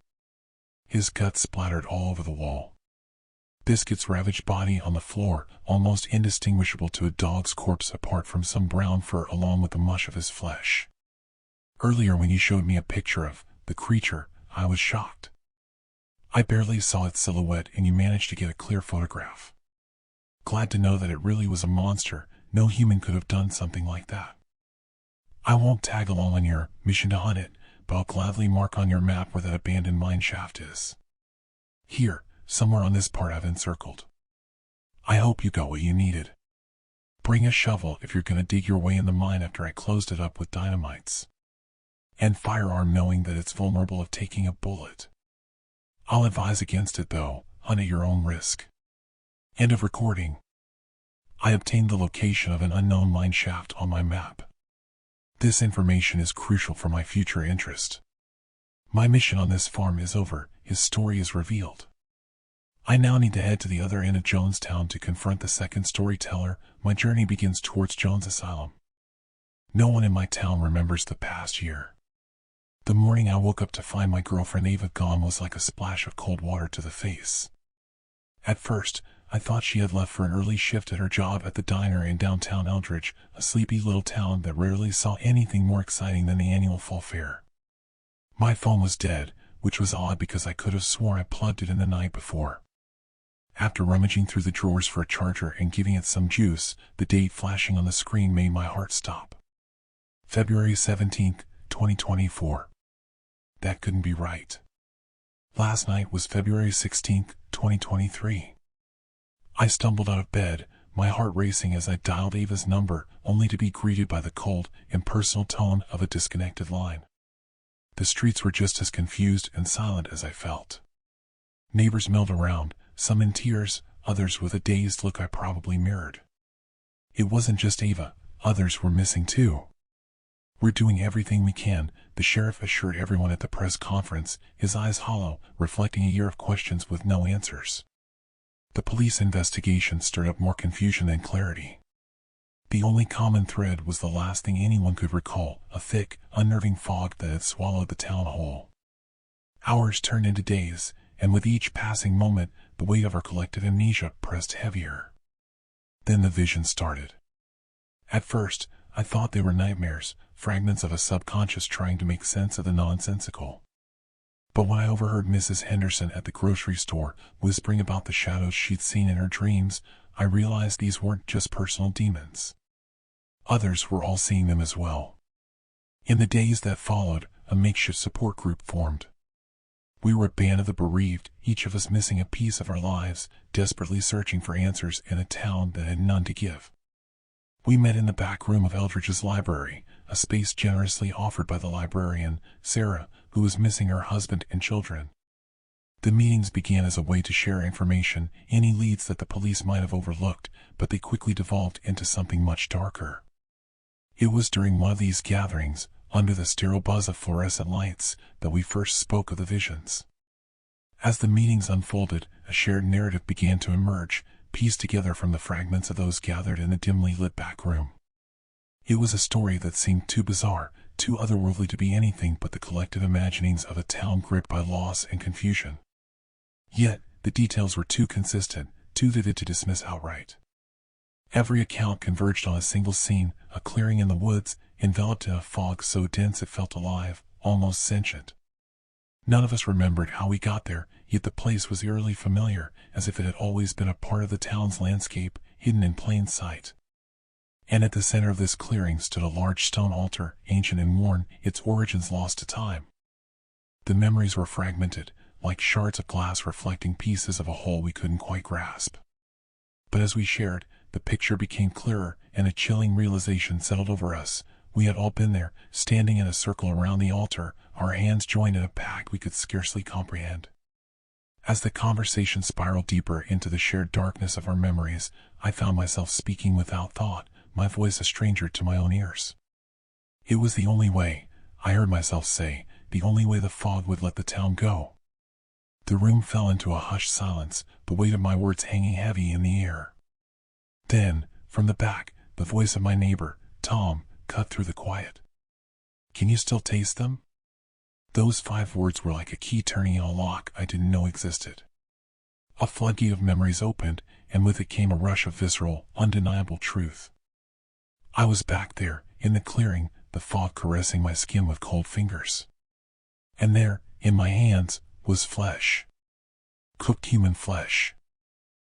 A: His guts splattered all over the wall. Biscuit's ravaged body on the floor, almost indistinguishable to a dog's corpse apart from some brown fur along with the mush of his flesh. Earlier when you showed me a picture of the creature, I was shocked. I barely saw its silhouette and you managed to get a clear photograph. Glad to know that it really was a monster. No human could have done something like that. I won't tag along on your mission to hunt it, but I'll gladly mark on your map where that abandoned mine shaft is. Here, somewhere on this part I've encircled. I hope you got what you needed. Bring a shovel if you're gonna dig your way in the mine after I closed it up with dynamites. And firearm knowing that it's vulnerable of taking a bullet. I'll advise against it though, hunt at your own risk. End of recording. I obtained the location of an unknown mine shaft on my map. This information is crucial for my future interest. My mission on this farm is over, his story is revealed. I now need to head to the other end of Jonestown to confront the second storyteller. My journey begins towards Jones Asylum. No one in my town remembers the past year. The morning I woke up to find my girlfriend Ava gone was like a splash of cold water to the face. At first, I thought she had left for an early shift at her job at the diner in downtown Eldridge, a sleepy little town that rarely saw anything more exciting than the annual fall fair. My phone was dead, which was odd because I could have sworn I plugged it in the night before. After rummaging through the drawers for a charger and giving it some juice, the date flashing on the screen made my heart stop. February 17th, 2024. That couldn't be right. Last night was February 16th, 2023. I stumbled out of bed, my heart racing as I dialed Ava's number, only to be greeted by the cold, impersonal tone of a disconnected line. The streets were just as confused and silent as I felt. Neighbors milled around, some in tears, others with a dazed look I probably mirrored. It wasn't just Ava, others were missing too. We're doing everything we can, the sheriff assured everyone at the press conference, his eyes hollow, reflecting a year of questions with no answers. The police investigation stirred up more confusion than clarity. The only common thread was the last thing anyone could recall, a thick, unnerving fog that had swallowed the town whole. Hours turned into days, and with each passing moment, the weight of our collective amnesia pressed heavier. Then the vision started. At first, I thought they were nightmares, fragments of a subconscious trying to make sense of the nonsensical. But when I overheard Mrs. Henderson at the grocery store whispering about the shadows she'd seen in her dreams, I realized these weren't just personal demons. Others were all seeing them as well. In the days that followed, a makeshift support group formed. We were a band of the bereaved, each of us missing a piece of our lives, desperately searching for answers in a town that had none to give. We met in the back room of Eldridge's library, a space generously offered by the librarian, Sarah, who was missing her husband and children. The meetings began as a way to share information, any leads that the police might have overlooked, but they quickly devolved into something much darker. It was during one of these gatherings, under the sterile buzz of fluorescent lights, that we first spoke of the visions. As the meetings unfolded, a shared narrative began to emerge, pieced together from the fragments of those gathered in the dimly lit back room. It was a story that seemed too bizarre, too otherworldly to be anything but the collective imaginings of a town gripped by loss and confusion. Yet, the details were too consistent, too vivid to dismiss outright. Every account converged on a single scene, a clearing in the woods, enveloped in a fog so dense it felt alive, almost sentient. None of us remembered how we got there, yet the place was eerily familiar, as if it had always been a part of the town's landscape, hidden in plain sight. And at the center of this clearing stood a large stone altar, ancient and worn, its origins lost to time. The memories were fragmented, like shards of glass reflecting pieces of a whole we couldn't quite grasp. But as we shared, the picture became clearer, and a chilling realization settled over us. We had all been there, standing in a circle around the altar, our hands joined in a pact we could scarcely comprehend. As the conversation spiraled deeper into the shared darkness of our memories, I found myself speaking without thought, my voice a stranger to my own ears. It was the only way, I heard myself say, the only way the fog would let the town go. The room fell into a hushed silence, the weight of my words hanging heavy in the air. Then, from the back, the voice of my neighbor, Tom, cut through the quiet. "Can you still taste them?" Those 5 words were like a key turning in a lock I didn't know existed. A floodgate of memories opened, and with it came a rush of visceral, undeniable truth. I was back there, in the clearing, the fog caressing my skin with cold fingers. And there, in my hands, was flesh. Cooked human flesh.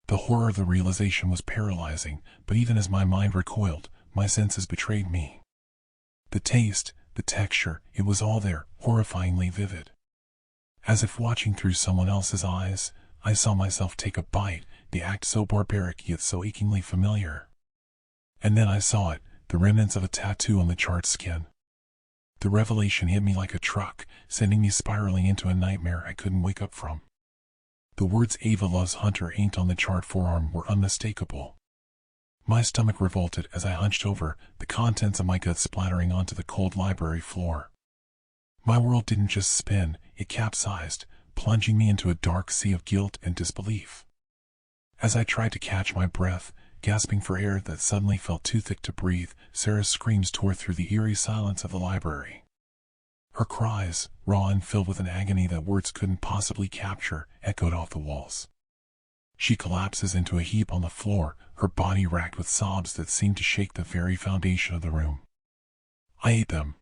A: The horror of the realization was paralyzing, but even as my mind recoiled, my senses betrayed me. The taste, the texture, it was all there, horrifyingly vivid. As if watching through someone else's eyes, I saw myself take a bite, the act so barbaric yet so achingly familiar. And then I saw it, the remnants of a tattoo on the charred skin. The revelation hit me like a truck, sending me spiraling into a nightmare I couldn't wake up from. The words "Ava loves Hunter" inked on the charred forearm were unmistakable. My stomach revolted as I hunched over, the contents of my gut splattering onto the cold library floor. My world didn't just spin, it capsized, plunging me into a dark sea of guilt and disbelief. As I tried to catch my breath, gasping for air that suddenly felt too thick to breathe, Sarah's screams tore through the eerie silence of the library. Her cries, raw and filled with an agony that words couldn't possibly capture, echoed off the walls. She collapses into a heap on the floor, her body racked with sobs that seemed to shake the very foundation of the room. I ate them.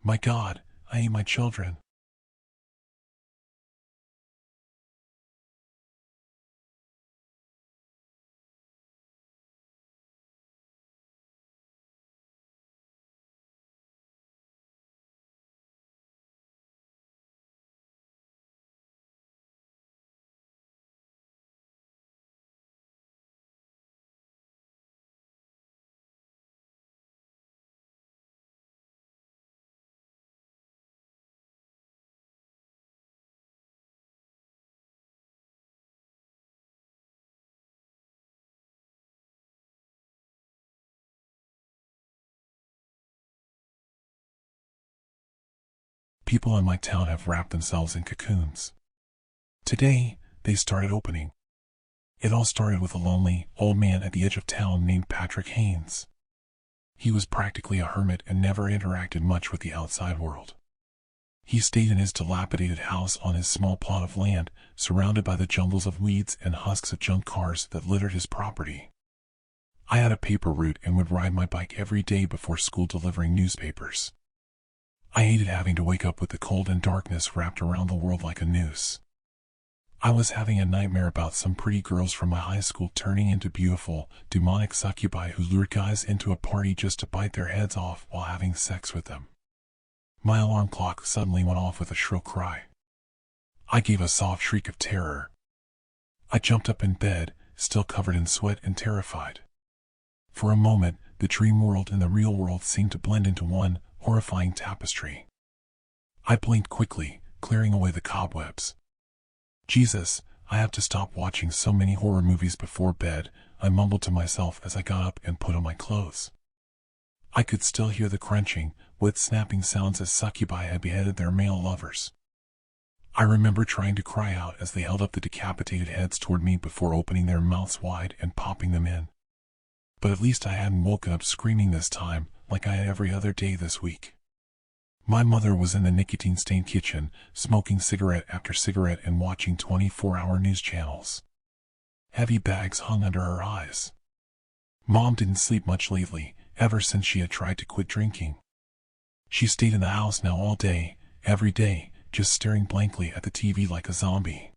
A: My God, I ate my children. People in my town have wrapped themselves in cocoons. Today, they started opening. It all started with a lonely, old man at the edge of town named Patrick Haynes. He was practically a hermit and never interacted much with the outside world. He stayed in his dilapidated house on his small plot of land, surrounded by the jumbles of weeds and husks of junk cars that littered his property. I had a paper route and would ride my bike every day before school delivering newspapers. I hated having to wake up with the cold and darkness wrapped around the world like a noose. I was having a nightmare about some pretty girls from my high school turning into beautiful, demonic succubi who lured guys into a party just to bite their heads off while having sex with them. My alarm clock suddenly went off with a shrill cry. I gave a soft shriek of terror. I jumped up in bed, still covered in sweat and terrified. For a moment, the dream world and the real world seemed to blend into one horrifying tapestry. I blinked quickly, clearing away the cobwebs. Jesus, I have to stop watching so many horror movies before bed, I mumbled to myself as I got up and put on my clothes. I could still hear the crunching, wet snapping sounds as succubi had beheaded their male lovers. I remember trying to cry out as they held up the decapitated heads toward me before opening their mouths wide and popping them in. But at least I hadn't woken up screaming this time, like I had every other day this week. My mother was in the nicotine-stained kitchen, smoking cigarette after cigarette and watching 24-hour news channels. Heavy bags hung under her eyes. Mom didn't sleep much lately, ever since she had tried to quit drinking. She stayed in the house now all day, every day, just staring blankly at the TV like a zombie.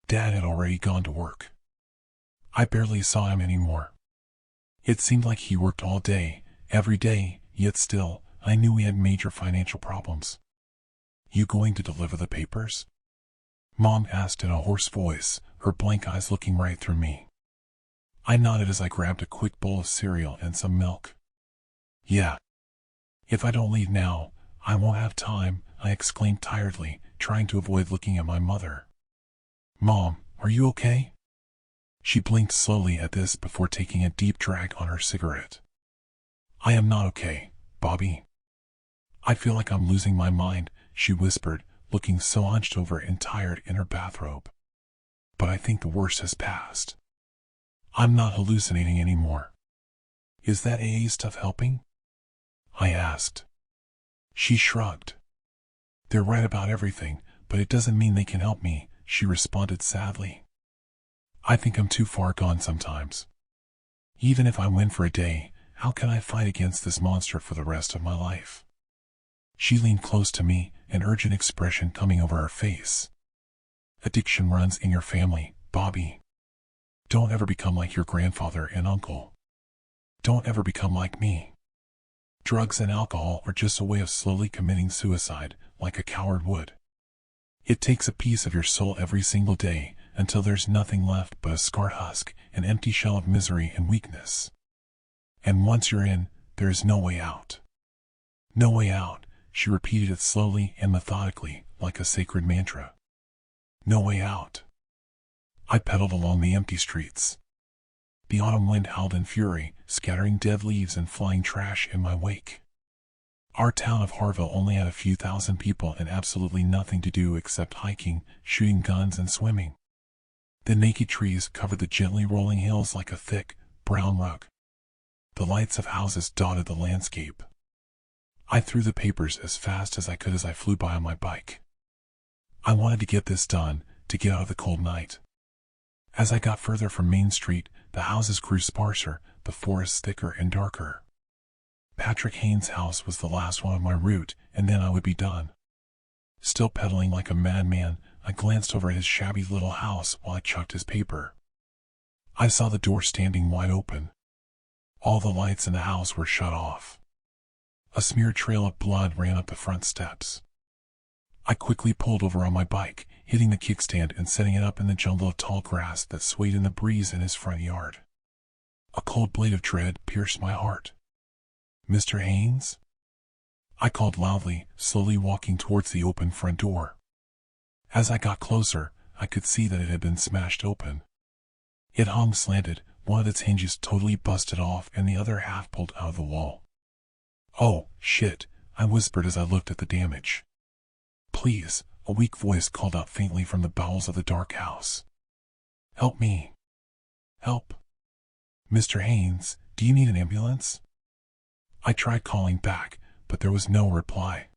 A: Dad had already gone to work. I barely saw him anymore. It seemed like he worked all day, every day, yet still, I knew we had major financial problems. "You going to deliver the papers?" Mom asked in a hoarse voice, her blank eyes looking right through me. I nodded as I grabbed a quick bowl of cereal and some milk. "Yeah. If I don't leave now, I won't have time," I exclaimed tiredly, trying to avoid looking at my mother. "Mom, are you okay?" She blinked slowly at this before taking a deep drag on her cigarette. "I am not okay, Bobby. I feel like I'm losing my mind," she whispered, looking so hunched over and tired in her bathrobe. "But I think the worst has passed. I'm not hallucinating anymore." "Is that AA stuff helping?" I asked. She shrugged. "They're right about everything, but it doesn't mean they can help me," she responded sadly. "I think I'm too far gone sometimes. Even if I win for a day, how can I fight against this monster for the rest of my life?" She leaned close to me, an urgent expression coming over her face. "Addiction runs in your family, Bobby. Don't ever become like your grandfather and uncle. Don't ever become like me. Drugs and alcohol are just a way of slowly committing suicide, like a coward would. It takes a piece of your soul every single day, until there's nothing left but a scarred husk, an empty shell of misery and weakness. And once you're in, there is no way out. No way out," she repeated it slowly and methodically, like a sacred mantra. "No way out." I pedaled along the empty streets. The autumn wind howled in fury, scattering dead leaves and flying trash in my wake. Our town of Harville only had a few thousand people and absolutely nothing to do except hiking, shooting guns and swimming. The naked trees covered the gently rolling hills like a thick, brown rug. The lights of houses dotted the landscape. I threw the papers as fast as I could as I flew by on my bike. I wanted to get this done, to get out of the cold night. As I got further from Main Street, the houses grew sparser, the forests thicker and darker. Patrick Haynes' house was the last one of my route, and then I would be done. Still pedaling like a madman, I glanced over at his shabby little house while I chucked his paper. I saw the door standing wide open. All the lights in the house were shut off. A smeared trail of blood ran up the front steps. I quickly pulled over on my bike, hitting the kickstand and setting it up in the jungle of tall grass that swayed in the breeze in his front yard. A cold blade of dread pierced my heart. "Mr. Haynes?" I called loudly, slowly walking towards the open front door. As I got closer, I could see that it had been smashed open. It hung slanted, one of its hinges totally busted off and the other half pulled out of the wall. "Oh, shit," I whispered as I looked at the damage. "Please," a weak voice called out faintly from the bowels of the dark house. "Help me. Help. Mr. Haynes, do you need an ambulance?" I tried calling back, but there was no reply.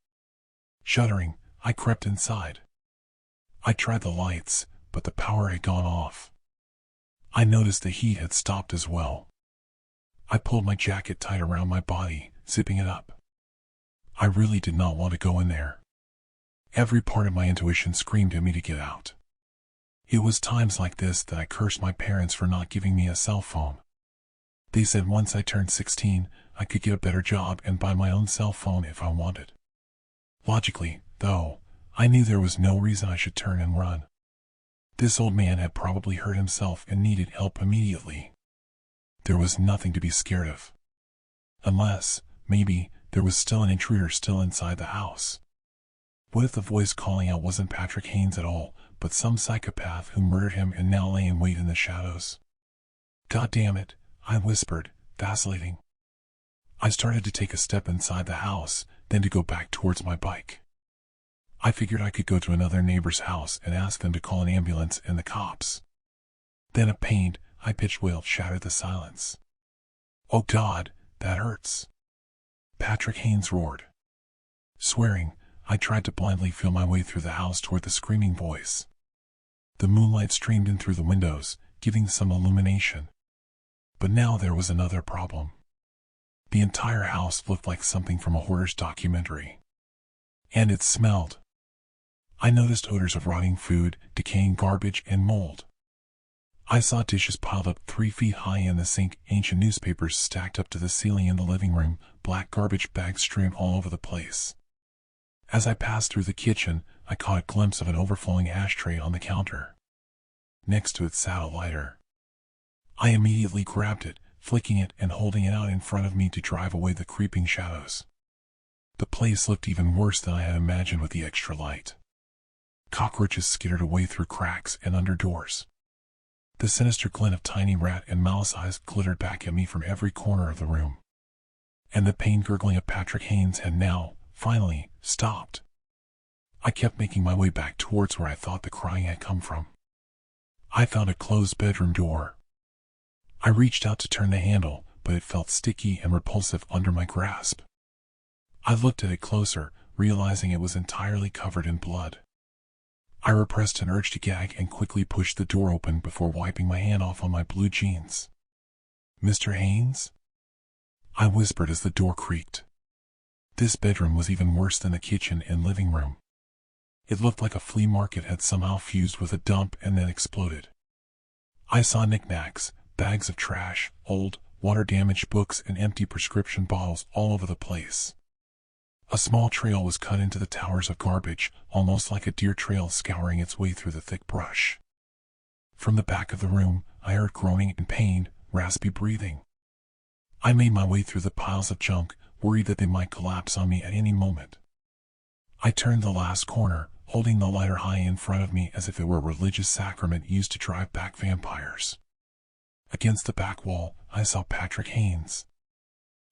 A: Shuddering, I crept inside. I tried the lights, but the power had gone off. I noticed the heat had stopped as well. I pulled my jacket tight around my body, zipping it up. I really did not want to go in there. Every part of my intuition screamed at me to get out. It was times like this that I cursed my parents for not giving me a cell phone. They said once I turned 16, I could get a better job and buy my own cell phone if I wanted. Logically, though, I knew there was no reason I should turn and run. This old man had probably hurt himself and needed help immediately. There was nothing to be scared of. Unless, maybe, there was still an intruder still inside the house. What if the voice calling out wasn't Patrick Haynes at all, but some psychopath who murdered him and now lay in wait in the shadows? "God damn it," I whispered, vacillating. I started to take a step inside the house, then to go back towards my bike. I figured I could go to another neighbor's house and ask them to call an ambulance and the cops. Then a pained, high-pitched wail shattered the silence. "Oh God, that hurts!" Patrick Haynes roared. Swearing, I tried to blindly feel my way through the house toward the screaming voice. The moonlight streamed in through the windows, giving some illumination. But now there was another problem. The entire house looked like something from a hoarder's documentary. And it smelled. I noticed odors of rotting food, decaying garbage, and mold. I saw dishes piled up 3 feet high in the sink, ancient newspapers stacked up to the ceiling in the living room, black garbage bags strewn all over the place. As I passed through the kitchen, I caught a glimpse of an overflowing ashtray on the counter. Next to it sat a lighter. I immediately grabbed it, flicking it and holding it out in front of me to drive away the creeping shadows. The place looked even worse than I had imagined with the extra light. Cockroaches skittered away through cracks and under doors. The sinister glint of tiny rat and mouse eyes glittered back at me from every corner of the room. And the pain gurgling of Patrick Haynes had now, finally, stopped. I kept making my way back towards where I thought the crying had come from. I found a closed bedroom door. I reached out to turn the handle, but it felt sticky and repulsive under my grasp. I looked at it closer, realizing it was entirely covered in blood. I repressed an urge to gag and quickly pushed the door open before wiping my hand off on my blue jeans. "Mr. Haynes?" I whispered as the door creaked. This bedroom was even worse than the kitchen and living room. It looked like a flea market had somehow fused with a dump and then exploded. I saw knickknacks, bags of trash, old, water-damaged books and empty prescription bottles all over the place. A small trail was cut into the towers of garbage, almost like a deer trail scouring its way through the thick brush. From the back of the room, I heard groaning and pained, raspy breathing. I made my way through the piles of junk, worried that they might collapse on me at any moment. I turned the last corner, holding the lighter high in front of me as if it were a religious sacrament used to drive back vampires. Against the back wall, I saw Patrick Haynes.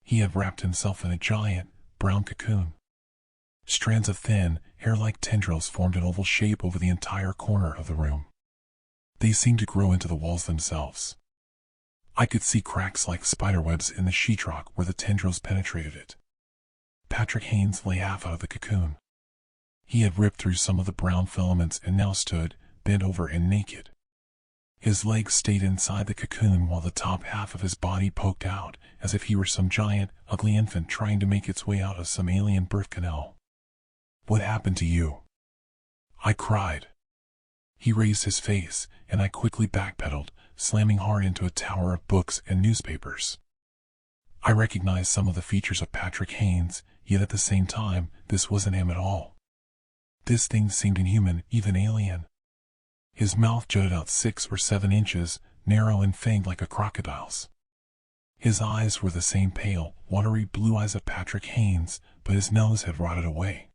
A: He had wrapped himself in a giant, brown cocoon. Strands of thin, hair-like tendrils formed an oval shape over the entire corner of the room. They seemed to grow into the walls themselves. I could see cracks like spiderwebs in the sheetrock where the tendrils penetrated it. Patrick Haynes lay half out of the cocoon. He had ripped through some of the brown filaments and now stood, bent over and naked. His legs stayed inside the cocoon while the top half of his body poked out, as if he were some giant, ugly infant trying to make its way out of some alien birth canal. "What happened to you?" I cried. He raised his face, and I quickly backpedaled, slamming hard into a tower of books and newspapers. I recognized some of the features of Patrick Haynes, yet at the same time, this wasn't him at all. This thing seemed inhuman, even alien. His mouth jutted out 6 or 7 inches, narrow and fanged like a crocodile's. His eyes were the same pale, watery blue eyes of Patrick Haynes, but his nose had rotted away.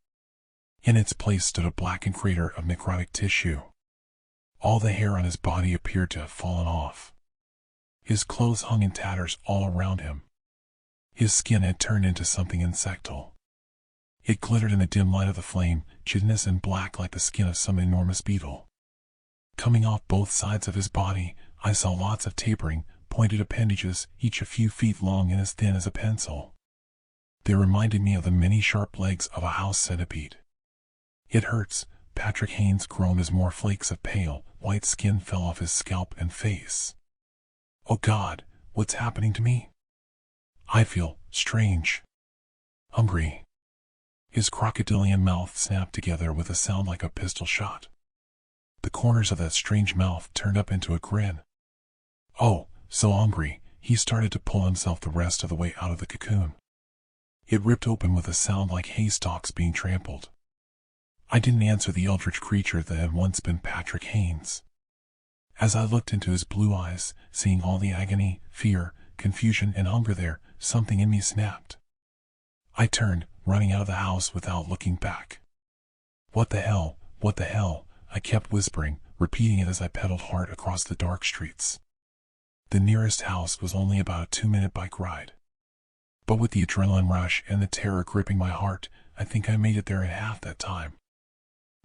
A: In its place stood a blackened crater of necrotic tissue. All the hair on his body appeared to have fallen off. His clothes hung in tatters all around him. His skin had turned into something insectal. It glittered in the dim light of the flame, chitinous and black like the skin of some enormous beetle. Coming off both sides of his body, I saw lots of tapering, pointed appendages, each a few feet long and as thin as a pencil. They reminded me of the many sharp legs of a house centipede. "It hurts," Patrick Haynes groaned as more flakes of pale, white skin fell off his scalp and face. "Oh God, what's happening to me? I feel strange. Hungry." His crocodilian mouth snapped together with a sound like a pistol shot. The corners of that strange mouth turned up into a grin. "Oh, so hungry," he started to pull himself the rest of the way out of the cocoon. It ripped open with a sound like haystacks being trampled. I didn't answer the eldritch creature that had once been Patrick Haynes. As I looked into his blue eyes, seeing all the agony, fear, confusion, and hunger there, something in me snapped. I turned, running out of the house without looking back. "What the hell, what the hell?" I kept whispering, repeating it as I pedaled hard across the dark streets. The nearest house was only about a 2-minute bike ride. But with the adrenaline rush and the terror gripping my heart, I think I made it there in half that time.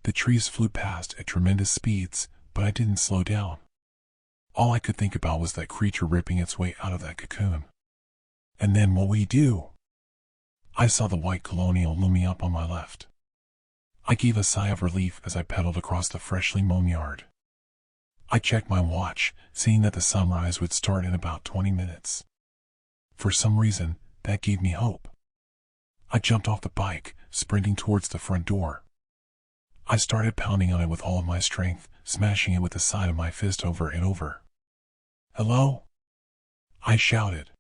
A: The trees flew past at tremendous speeds, but I didn't slow down. All I could think about was that creature ripping its way out of that cocoon. And then what would he do? I saw the white colonial looming up on my left. I gave a sigh of relief as I pedaled across the freshly mown yard. I checked my watch, seeing that the sunrise would start in about 20 minutes. For some reason, that gave me hope. I jumped off the bike, sprinting towards the front door. I started pounding on it with all of my strength, smashing it with the side of my fist over and over. "Hello?" I shouted.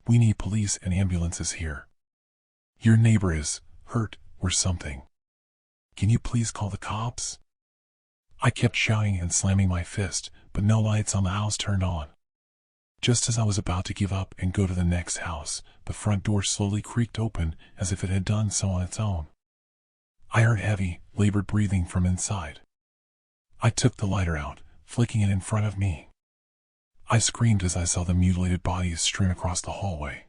A: "We need police and ambulances here. Your neighbor is hurt or something. Can you please call the cops?" I kept shouting and slamming my fist, but no lights on the house turned on. Just as I was about to give up and go to the next house, the front door slowly creaked open as if it had done so on its own. I heard heavy, labored breathing from inside. I took the lighter out, flicking it in front of me. I screamed as I saw the mutilated bodies strewn across the hallway.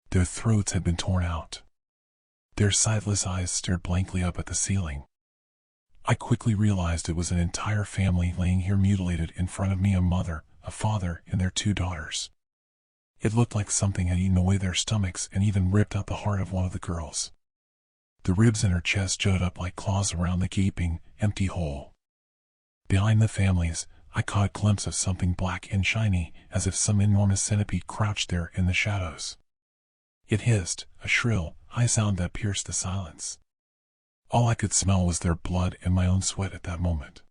A: Their throats had been torn out. Their sightless eyes stared blankly up at the ceiling. I quickly realized it was an entire family laying here mutilated in front of me, a mother, a father, and their 2 daughters. It looked like something had eaten away their stomachs and even ripped out the heart of one of the girls. The ribs in her chest jutted up like claws around the gaping, empty hole. Behind the families, I caught a glimpse of something black and shiny, as if some enormous centipede crouched there in the shadows. It hissed, a shrill, high sound that pierced the silence. All I could smell was their blood and my own sweat at that moment.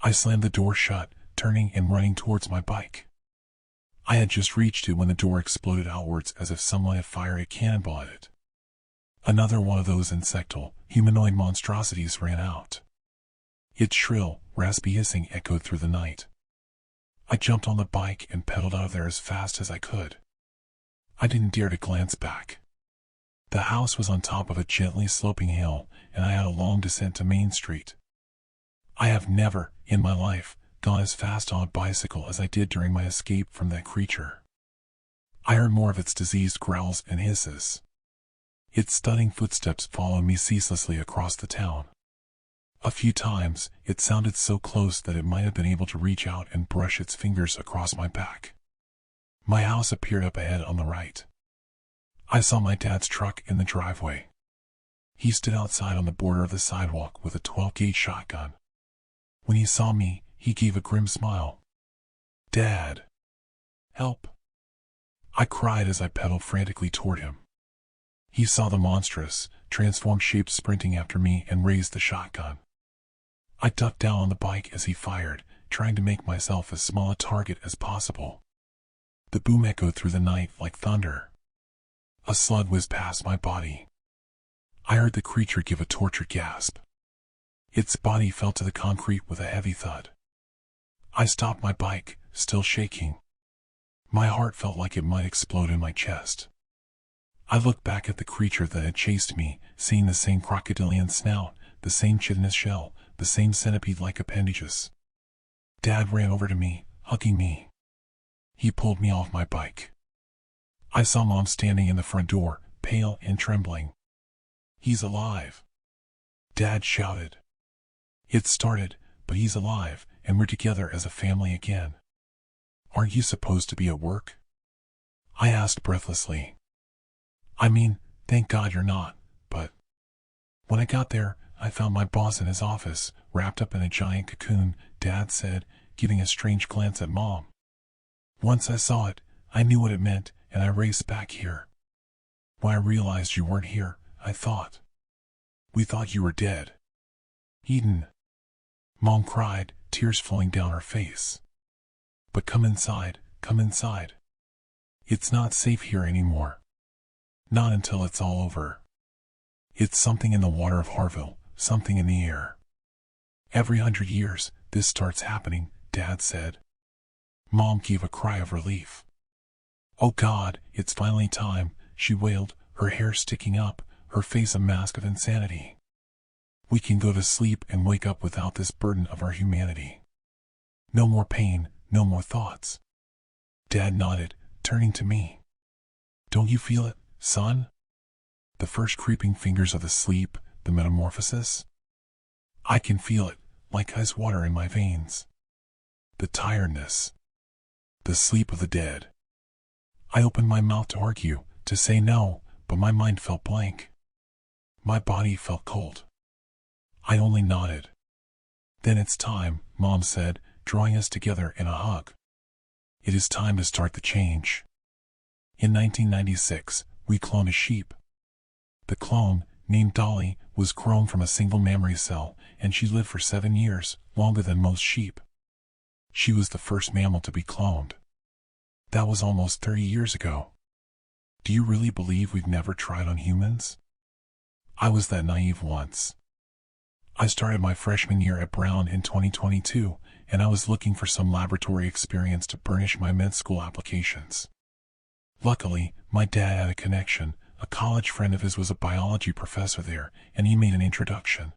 A: I slammed the door shut, turning and running towards my bike. I had just reached it when the door exploded outwards as if someone had fired a cannonball at it. Another one of those insectal, humanoid monstrosities ran out. Its shrill, raspy hissing echoed through the night. I jumped on the bike and pedaled out of there as fast as I could. I didn't dare to glance back. The house was on top of a gently sloping hill, and I had a long descent to Main Street. I have never, in my life, gone as fast on a bicycle as I did during my escape from that creature. I heard more of its diseased growls and hisses. Its thudding footsteps followed me ceaselessly across the town. A few times, it sounded so close that it might have been able to reach out and brush its fingers across my back. My house appeared up ahead on the right. I saw my dad's truck in the driveway. He stood outside on the border of the sidewalk with a 12-gauge shotgun. When he saw me, he gave a grim smile. "Dad! Help!" I cried as I pedaled frantically toward him. He saw the monstrous, transformed shape sprinting after me and raised the shotgun. I ducked down on the bike as he fired, trying to make myself as small a target as possible. The boom echoed through the night like thunder. A slug whizzed past my body. I heard the creature give a tortured gasp. Its body fell to the concrete with a heavy thud. I stopped my bike, still shaking. My heart felt like it might explode in my chest. I looked back at the creature that had chased me, seeing the same crocodilian snout, the same chitinous shell, the same centipede-like appendages. Dad ran over to me, hugging me. He pulled me off my bike. I saw Mom standing in the front door, pale and trembling. "He's alive!" Dad shouted. "It started, but he's alive, and we're together as a family again." "Aren't you supposed to be at work?" I asked breathlessly. "I mean, thank God you're not, but..." When I got there, I found my boss in his office, wrapped up in a giant cocoon, Dad said, giving a strange glance at Mom. Once I saw it, I knew what it meant, and I raced back here. When I realized you weren't here, I thought. We thought you were dead. Eden. Mom cried, tears flowing down her face. "But come inside, come inside. It's not safe here anymore. Not until it's all over. It's something in the water of Harville, something in the air. Every 100 years, this starts happening," Dad said. Mom gave a cry of relief. "Oh God, it's finally time," she wailed, her hair sticking up, her face a mask of insanity. "We can go to sleep and wake up without this burden of our humanity. No more pain, no more thoughts." Dad nodded, turning to me. "Don't you feel it, son? The first creeping fingers of the sleep, the metamorphosis? I can feel it, like ice water in my veins. The tiredness. The sleep of the dead." I opened my mouth to argue, to say no, but my mind felt blank. My body felt cold. I only nodded. "Then it's time," Mom said, drawing us together in a hug. "It is time to start the change." In 1996, we cloned a sheep. The clone, named Dolly, was grown from a single mammary cell, and she lived for 7 years, longer than most sheep. She was the first mammal to be cloned. That was almost 30 years ago. Do you really believe we've never tried on humans? I was that naive once. I started my freshman year at Brown in 2022, and I was looking for some laboratory experience to burnish my med school applications. Luckily, my dad had a connection. A college friend of his was a biology professor there, and he made an introduction.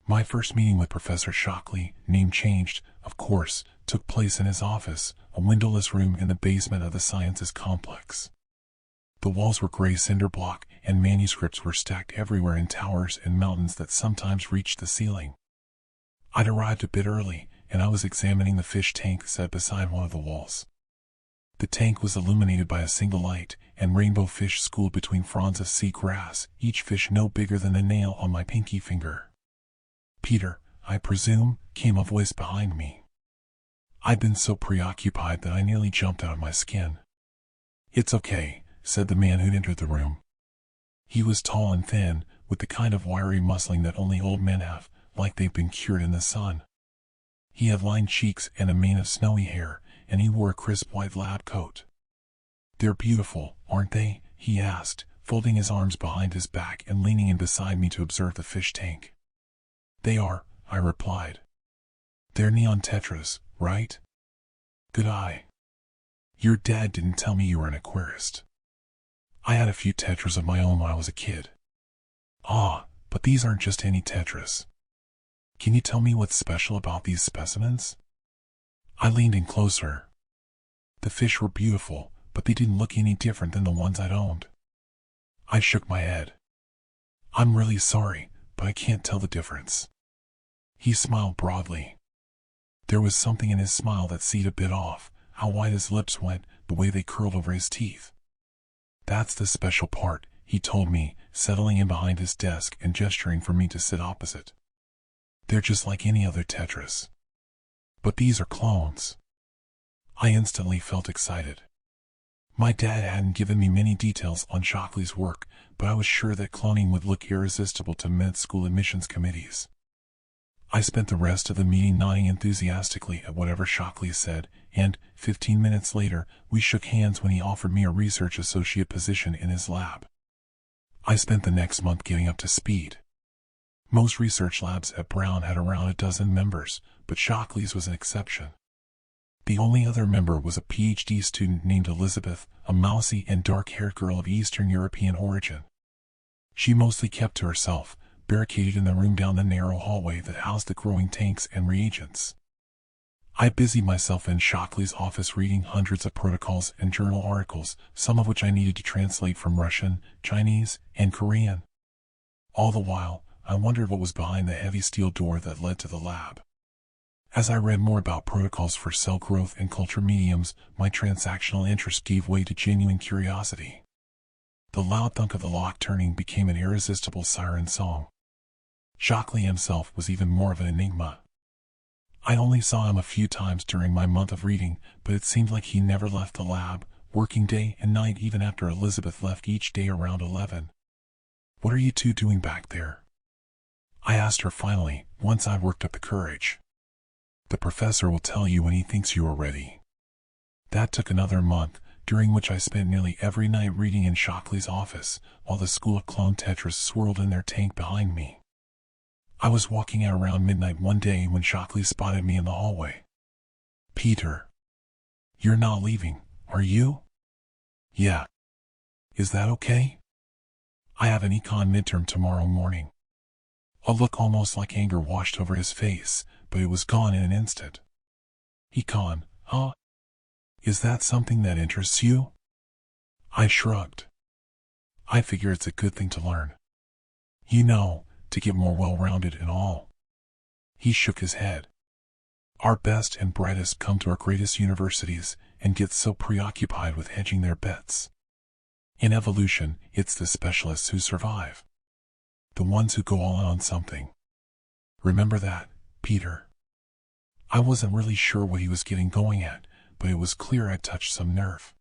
A: My first meeting with Professor Shockley, name changed, of course, took place in his office, a windowless room in the basement of the sciences complex. The walls were gray cinder block, and manuscripts were stacked everywhere in towers and mountains that sometimes reached the ceiling. I'd arrived a bit early, and I was examining the fish tank set beside one of the walls. The tank was illuminated by a single light, and rainbow fish schooled between fronds of sea grass, each fish no bigger than a nail on my pinky finger. "Peter, I presume," came a voice behind me. I'd been so preoccupied that I nearly jumped out of my skin. "It's okay," said the man who'd entered the room. He was tall and thin, with the kind of wiry muscling that only old men have, like they've been cured in the sun. He had lined cheeks and a mane of snowy hair, and he wore a crisp white lab coat. "They're beautiful, aren't they?" he asked, folding his arms behind his back and leaning in beside me to observe the fish tank. "They are," I replied. "They're neon tetras, right?" "Good eye. Your dad didn't tell me you were an aquarist." "I had a few tetras of my own when I was a kid." "Ah, but these aren't just any tetras. Can you tell me what's special about these specimens?" I leaned in closer. The fish were beautiful, but they didn't look any different than the ones I'd owned. I shook my head. "I'm really sorry, but I can't tell the difference." He smiled broadly. There was something in his smile that seemed a bit off, how white his lips went, the way they curled over his teeth. "That's the special part," he told me, settling in behind his desk and gesturing for me to sit opposite. "They're just like any other tetras. But these are clones." I instantly felt excited. My dad hadn't given me many details on Shockley's work, but I was sure that cloning would look irresistible to med school admissions committees. I spent the rest of the meeting nodding enthusiastically at whatever Shockley said, and, 15 minutes later, we shook hands when he offered me a research associate position in his lab. I spent the next month getting up to speed. Most research labs at Brown had around a dozen members, but Shockley's was an exception. The only other member was a PhD student named Elizabeth, a mousy and dark-haired girl of Eastern European origin. She mostly kept to herself, barricaded in the room down the narrow hallway that housed the growing tanks and reagents. I busied myself in Shockley's office reading hundreds of protocols and journal articles, some of which I needed to translate from Russian, Chinese, and Korean. All the while, I wondered what was behind the heavy steel door that led to the lab. As I read more about protocols for cell growth and culture mediums, my transactional interest gave way to genuine curiosity. The loud thunk of the lock turning became an irresistible siren song. Shockley himself was even more of an enigma. I only saw him a few times during my month of reading, but it seemed like he never left the lab, working day and night even after Elizabeth left each day around 11. "What are you two doing back there?" I asked her finally, once I'd worked up the courage. "The professor will tell you when he thinks you are ready." That took another month, during which I spent nearly every night reading in Shockley's office, while the school of clone tetras swirled in their tank behind me. I was walking out around midnight one day when Shockley spotted me in the hallway. "Peter, you're not leaving, are you?" "Yeah. Is that okay?" "I have an econ midterm tomorrow morning." A look almost like anger washed over his face, but it was gone in an instant. "Econ, huh? Is that something that interests you?" I shrugged. "I figure it's a good thing to learn. You know, to get more well-rounded and all." He shook his head. "Our best and brightest come to our greatest universities and get so preoccupied with hedging their bets. In evolution, it's the specialists who survive. The ones who go all in on something. Remember that, Peter." I wasn't really sure what he was getting going at, but it was clear I'd touched some nerve.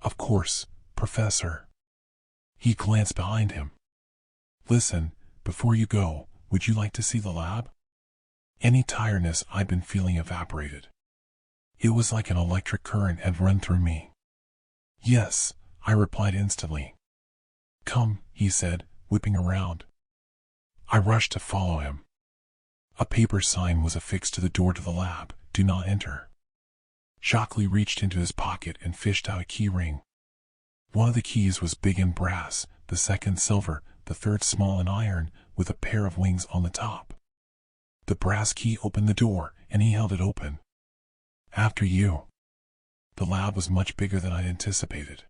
A: "Of course, Professor." He glanced behind him. Listen, before you go, would you like to see the lab? Any tiredness I'd been feeling evaporated. It was like an electric current had run through me. Yes, I replied instantly. Come, he said, whipping around. I rushed to follow him. A paper sign was affixed to the door to the lab, "Do not enter." Shockley reached into his pocket and fished out a key ring. One of the keys was big and brass, the second silver, the third small and iron, with a pair of wings on the top. The brass key opened the door, and he held it open. After you. The lab was much bigger than I'd anticipated.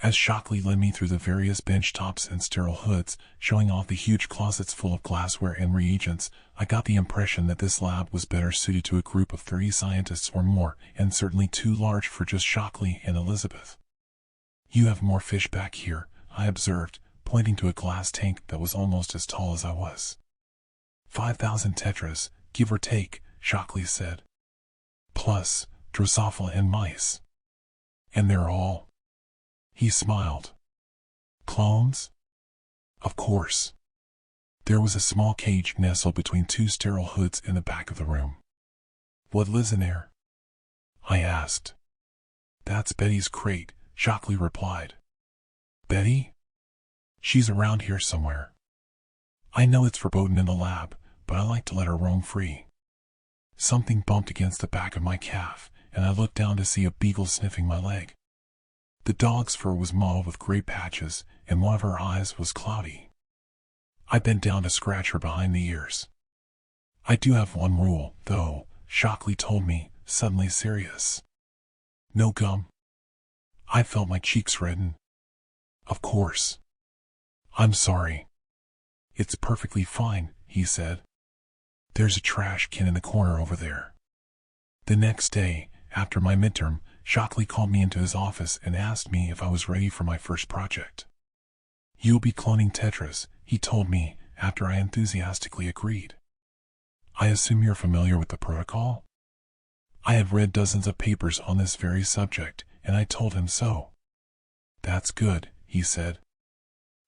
A: As Shockley led me through the various bench tops and sterile hoods, showing off the huge closets full of glassware and reagents, I got the impression that this lab was better suited to a group of 30 scientists or more, and certainly too large for just Shockley and Elizabeth. You have more fish back here, I observed, pointing to a glass tank that was almost as tall as I was. 5,000 tetras, give or take, Shockley said. Plus, Drosophila and mice. And they're all... He smiled. Clones? Of course. There was a small cage nestled between two sterile hoods in the back of the room. What lives in there? I asked. That's Betty's crate, Shockley replied. Betty? She's around here somewhere. I know it's verboten in the lab, but I like to let her roam free. Something bumped against the back of my calf, and I looked down to see a beagle sniffing my leg. The dog's fur was mottled with gray patches, and one of her eyes was cloudy. I bent down to scratch her behind the ears. I do have one rule, though, Shockley told me, suddenly serious. No gum. I felt my cheeks redden. Of course. I'm sorry. It's perfectly fine, he said. There's a trash can in the corner over there. The next day, after my midterm, Shockley called me into his office and asked me if I was ready for my first project. You'll be cloning tetras, he told me, after I enthusiastically agreed. I assume you're familiar with the protocol? I had read dozens of papers on this very subject, and I told him so. That's good, he said.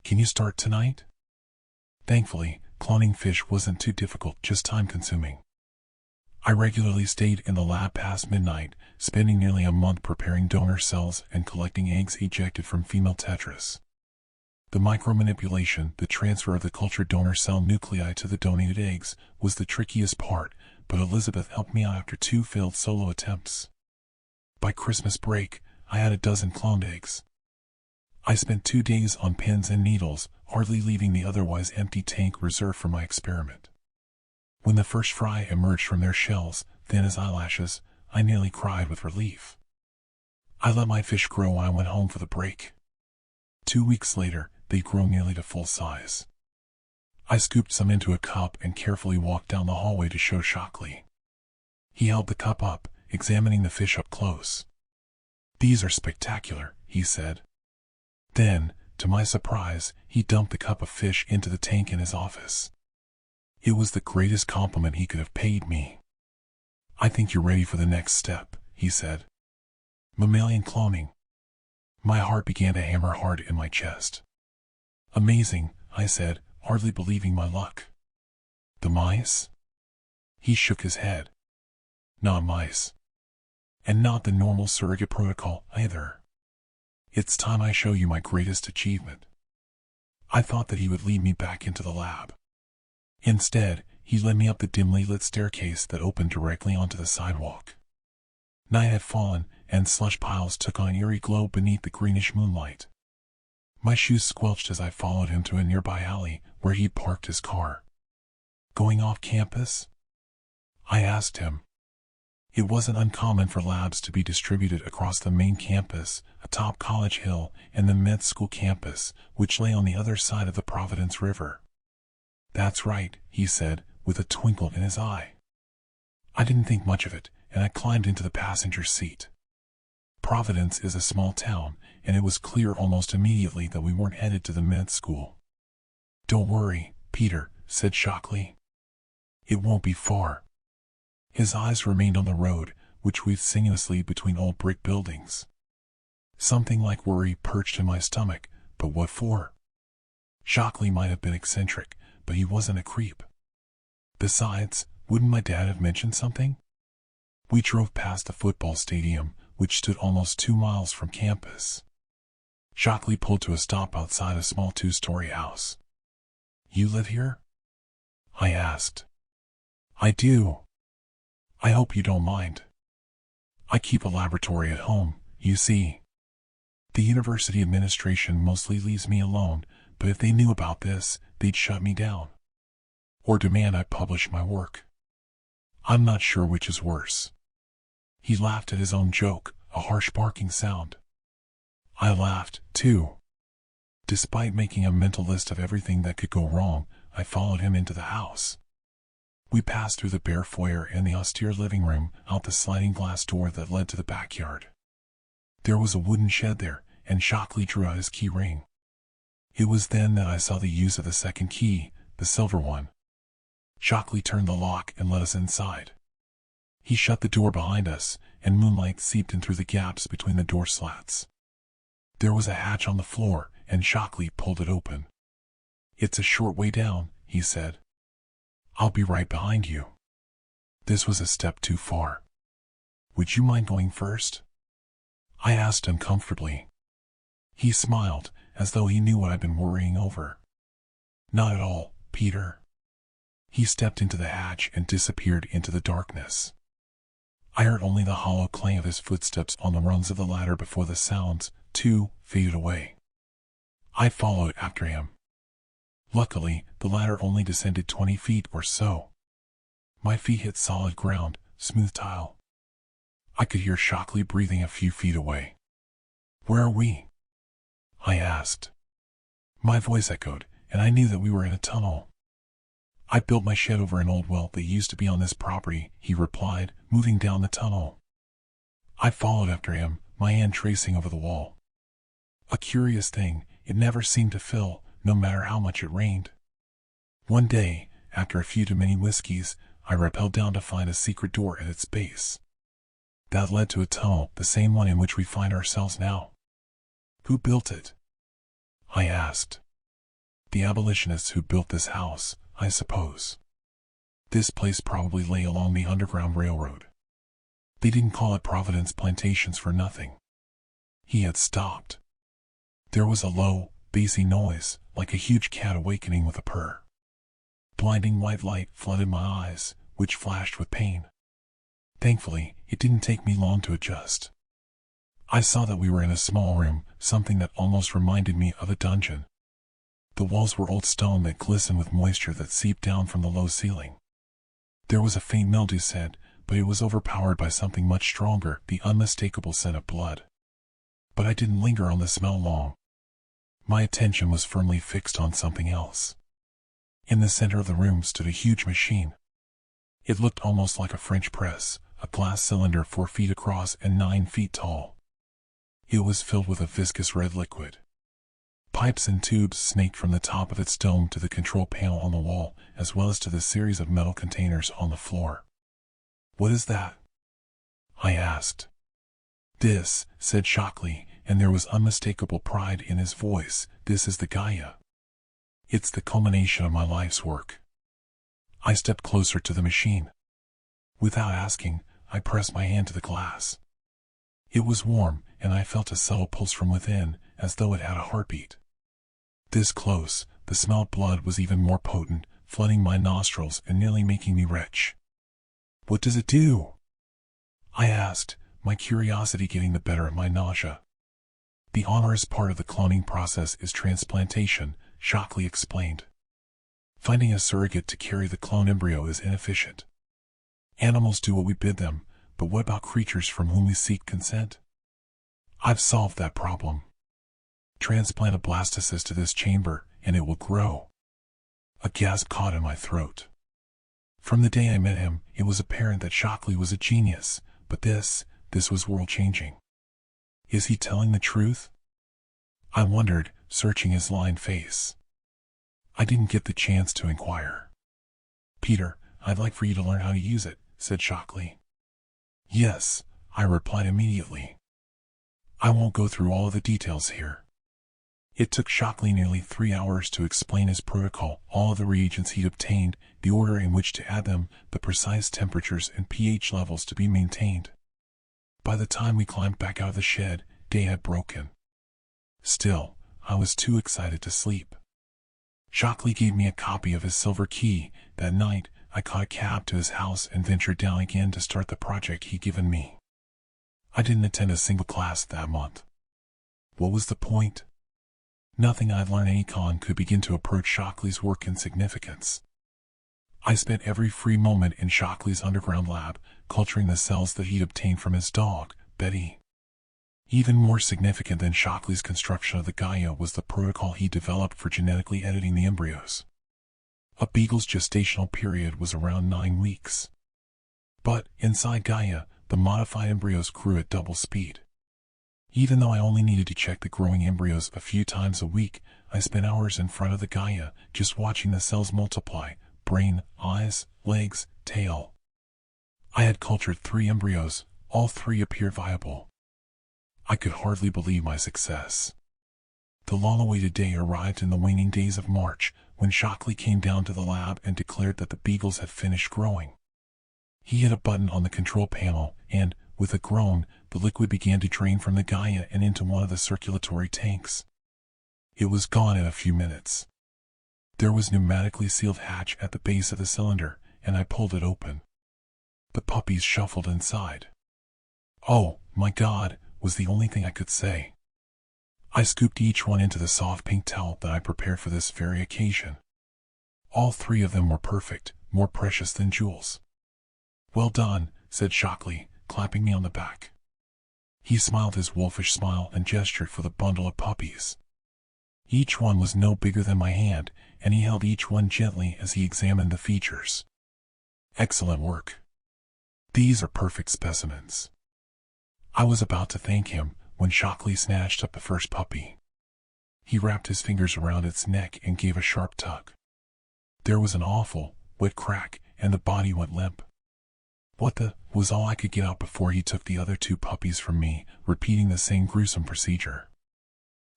A: Can you start tonight? Thankfully, cloning fish wasn't too difficult, just time-consuming. I regularly stayed in the lab past midnight, spending nearly a month preparing donor cells and collecting eggs ejected from female tetras. The micromanipulation, the transfer of the cultured donor cell nuclei to the donated eggs, was the trickiest part, but Elizabeth helped me out after 2 failed solo attempts. By Christmas break, I had a dozen cloned eggs. I spent 2 days on pins and needles, hardly leaving the otherwise empty tank reserved for my experiment. When the first fry emerged from their shells, thin as eyelashes, I nearly cried with relief. I let my fish grow when I went home for the break. 2 weeks later, they'd grown nearly to full size. I scooped some into a cup and carefully walked down the hallway to show Shockley. He held the cup up, examining the fish up close. These are spectacular, he said. Then, to my surprise, he dumped the cup of fish into the tank in his office. It was the greatest compliment he could have paid me. I think you're ready for the next step, he said. Mammalian cloning. My heart began to hammer hard in my chest. Amazing, I said, hardly believing my luck. The mice? He shook his head. Not mice. And not the normal surrogate protocol either. It's time I show you my greatest achievement. I thought that he would lead me back into the lab. Instead, he led me up the dimly lit staircase that opened directly onto the sidewalk. Night had fallen, and slush piles took on an eerie glow beneath the greenish moonlight. My shoes squelched as I followed him to a nearby alley where he'd parked his car. Going off campus? I asked him. It wasn't uncommon for labs to be distributed across the main campus, atop College Hill, and the med school campus, which lay on the other side of the Providence River. That's right, he said, with a twinkle in his eye. I didn't think much of it, and I climbed into the passenger seat. Providence is a small town, and it was clear almost immediately that we weren't headed to the med school. Don't worry, Peter, said Shockley. It won't be far. His eyes remained on the road, which weaved sinuously between old brick buildings. Something like worry perched in my stomach, but what for? Shockley might have been eccentric, but he wasn't a creep. Besides, wouldn't my dad have mentioned something? We drove past the football stadium, which stood almost 2 miles from campus. Shockley pulled to a stop outside a small 2-story house. "You live here?" I asked. "I do. I hope you don't mind. I keep a laboratory at home, you see. The university administration mostly leaves me alone, but if they knew about this, they'd shut me down. Or demand I publish my work. I'm not sure which is worse." He laughed at his own joke, a harsh barking sound. I laughed, too. Despite making a mental list of everything that could go wrong, I followed him into the house. We passed through the bare foyer and the austere living room, out the sliding glass door that led to the backyard. There was a wooden shed there, and Shockley drew out his key ring. It was then that I saw the use of the second key, the silver one. Shockley turned the lock and let us inside. He shut the door behind us, and moonlight seeped in through the gaps between the door slats. There was a hatch on the floor, and Shockley pulled it open. "It's a short way down," he said. "I'll be right behind you." This was a step too far. "Would you mind going first?" I asked uncomfortably. He smiled, as though he knew what I'd been worrying over. "Not at all, Peter." He stepped into the hatch and disappeared into the darkness. I heard only the hollow clang of his footsteps on the rungs of the ladder before the sounds, too, faded away. I followed after him. Luckily, the ladder only descended 20 feet or so. My feet hit solid ground, smooth tile. I could hear Shockley breathing a few feet away. "Where are we?" I asked. My voice echoed, and I knew that we were in a tunnel. "I built my shed over an old well that used to be on this property," he replied, moving down the tunnel. I followed after him, my hand tracing over the wall. A curious thing, it never seemed to fill, no matter how much it rained. One day, after a few too many whiskeys, I rappelled down to find a secret door at its base. That led to a tunnel, the same one in which we find ourselves now. "Who built it?" I asked. "The abolitionists who built this house, I suppose. This place probably lay along the Underground Railroad. They didn't call it Providence Plantations for nothing." He had stopped. There was a low, bassy noise, like a huge cat awakening with a purr. Blinding white light flooded my eyes, which flashed with pain. Thankfully, it didn't take me long to adjust. I saw that we were in a small room, something that almost reminded me of a dungeon. The walls were old stone that glistened with moisture that seeped down from the low ceiling. There was a faint mildew scent, but it was overpowered by something much stronger, the unmistakable scent of blood. But I didn't linger on the smell long. My attention was firmly fixed on something else. In the center of the room stood a huge machine. It looked almost like a French press, a glass cylinder 4 feet across and 9 feet tall. It was filled with a viscous red liquid. Pipes and tubes snaked from the top of its dome to the control panel on the wall, as well as to the series of metal containers on the floor. "What is that?" I asked. "This," said Shockley, and there was unmistakable pride in his voice, "this is the Gaia. It's the culmination of my life's work." I stepped closer to the machine. Without asking, I pressed my hand to the glass. It was warm, and I felt a subtle pulse from within, as though it had a heartbeat. This close, the smell of blood was even more potent, flooding my nostrils and nearly making me retch. "What does it do?" I asked, my curiosity getting the better of my nausea. "The onerous part of the cloning process is transplantation," Shockley explained. "Finding a surrogate to carry the clone embryo is inefficient. Animals do what we bid them, but what about creatures from whom we seek consent? I've solved that problem. Transplant a blastocyst to this chamber, and it will grow." A gasp caught in my throat. From the day I met him, it was apparent that Shockley was a genius, but this was world-changing. Is he telling the truth? I wondered, searching his lined face. I didn't get the chance to inquire. "Peter, I'd like for you to learn how to use it," said Shockley. "Yes," I replied immediately. "I won't go through all of the details here. It took Shockley nearly 3 hours to explain his protocol, all of the reagents he'd obtained, the order in which to add them, the precise temperatures and pH levels to be maintained. By the time we climbed back out of the shed, day had broken. Still, I was too excited to sleep. Shockley gave me a copy of his silver key. That night, I caught a cab to his house and ventured down again to start the project he'd given me. I didn't attend a single class that month. What was the point? Nothing I'd learned at Econ could begin to approach Shockley's work in significance. I spent every free moment in Shockley's underground lab, culturing the cells that he'd obtained from his dog, Betty. Even more significant than Shockley's construction of the Gaia was the protocol he developed for genetically editing the embryos. A beagle's gestational period was around 9 weeks. But, inside Gaia, the modified embryos grew at double speed. Even though I only needed to check the growing embryos a few times a week, I spent hours in front of the Gaia, just watching the cells multiply: brain, eyes, legs, tail. I had cultured 3 embryos, all 3 appeared viable. I could hardly believe my success. The long-awaited day arrived in the waning days of March, when Shockley came down to the lab and declared that the beagles had finished growing. He hit a button on the control panel, and, with a groan, the liquid began to drain from the Gaia and into one of the circulatory tanks. It was gone in a few minutes. There was a pneumatically sealed hatch at the base of the cylinder, and I pulled it open. The puppies shuffled inside. "Oh, my God," was the only thing I could say. I scooped each one into the soft pink towel that I prepared for this very occasion. All 3 of them were perfect, more precious than jewels. "Well done," said Shockley, clapping me on the back. He smiled his wolfish smile and gestured for the bundle of puppies. Each one was no bigger than my hand, and he held each one gently as he examined the features. "Excellent work. These are perfect specimens." I was about to thank him when Shockley snatched up the first puppy. He wrapped his fingers around its neck and gave a sharp tug. There was an awful, wet crack, and the body went limp. "What the?" was all I could get out before he took the other 2 puppies from me, repeating the same gruesome procedure.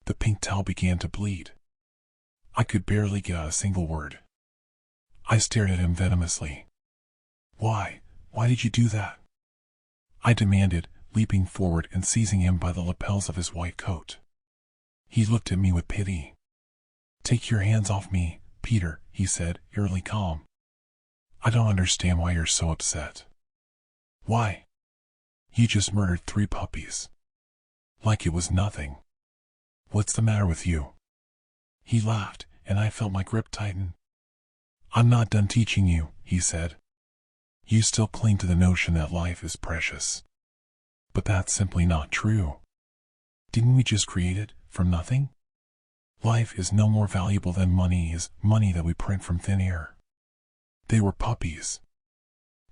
A: The pink towel began to bleed. I could barely get out a single word. I stared at him venomously. Why did you do that?" I demanded, leaping forward and seizing him by the lapels of his white coat. He looked at me with pity. "Take your hands off me, Peter," he said, eerily calm. "I don't understand why you're so upset." "Why? You just murdered 3 puppies. Like it was nothing. What's the matter with you?" He laughed, and I felt my grip tighten. "I'm not done teaching you," he said. "You still cling to the notion that life is precious. But that's simply not true. Didn't we just create it, from nothing? Life is no more valuable than money is, money that we print from thin air." They were puppies.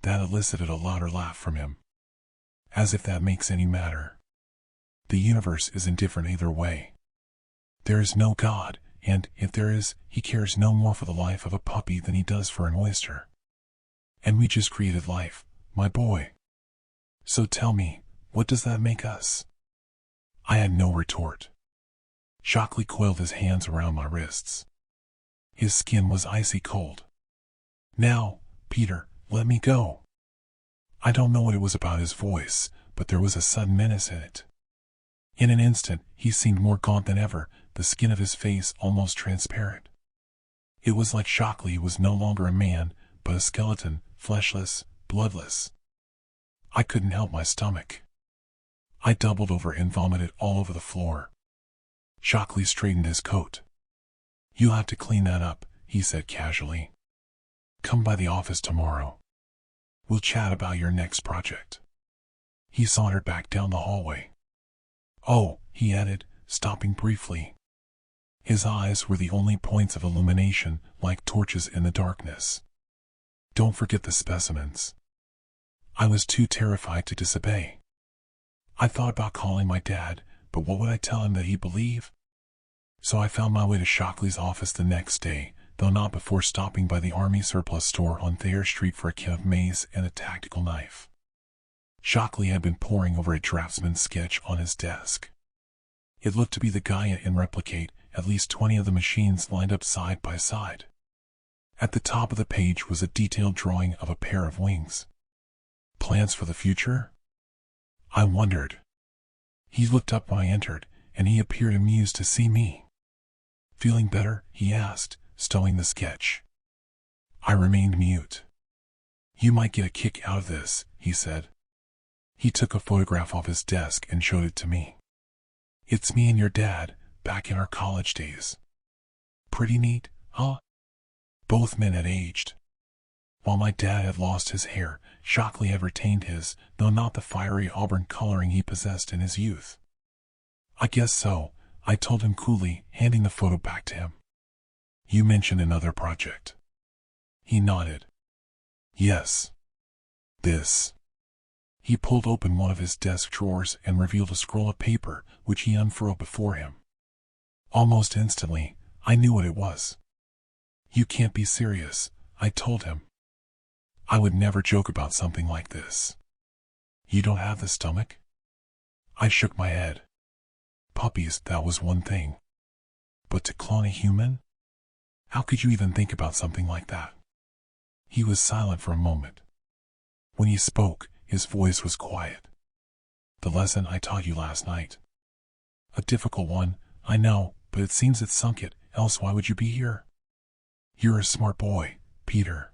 A: That elicited a louder laugh from him. "As if that makes any matter. The universe is indifferent either way. There is no God, and, if there is, he cares no more for the life of a puppy than he does for an oyster. And we just created life, my boy. So tell me, what does that make us?" I had no retort. Shockley coiled his hands around my wrists. His skin was icy cold. "Now, Peter, let me go." I don't know what it was about his voice, but there was a sudden menace in it. In an instant, he seemed more gaunt than ever, the skin of his face almost transparent. It was like Shockley was no longer a man, but a skeleton, fleshless, bloodless. I couldn't help my stomach. I doubled over and vomited all over the floor. Shockley straightened his coat. "You'll have to clean that up," he said casually. "Come by the office tomorrow. We'll chat about your next project." He sauntered back down the hallway. "Oh," he added, stopping briefly. His eyes were the only points of illumination, like torches in the darkness. "Don't forget the specimens." I was too terrified to disobey. I thought about calling my dad, but what would I tell him that he'd believe? So I found my way to Shockley's office the next day, though not before stopping by the Army Surplus store on Thayer Street for a can of maize and a tactical knife. Shockley had been poring over a draftsman's sketch on his desk. It looked to be the Gaia in Replicate, at least 20 of the machines lined up side by side. At the top of the page was a detailed drawing of a pair of wings. Plans for the future? I wondered. He looked up when I entered, and he appeared amused to see me. Feeling better? He asked, stowing the sketch. I remained mute. You might get a kick out of this, he said. He took a photograph off his desk and showed it to me. It's me and your dad, back in our college days. Pretty neat, huh? Both men had aged. While my dad had lost his hair, Shockley had retained his, though not the fiery auburn coloring he possessed in his youth. I guess so, I told him coolly, handing the photo back to him. You mentioned another project. He nodded. Yes. This. He pulled open one of his desk drawers and revealed a scroll of paper, which he unfurled before him. Almost instantly, I knew what it was. You can't be serious, I told him. I would never joke about something like this. You don't have the stomach? I shook my head. Puppies, that was one thing. But to clone a human? How could you even think about something like that? He was silent for a moment. When he spoke, his voice was quiet. The lesson I taught you last night. A difficult one, I know, but it seems it sunk it, else why would you be here? You're a smart boy, Peter.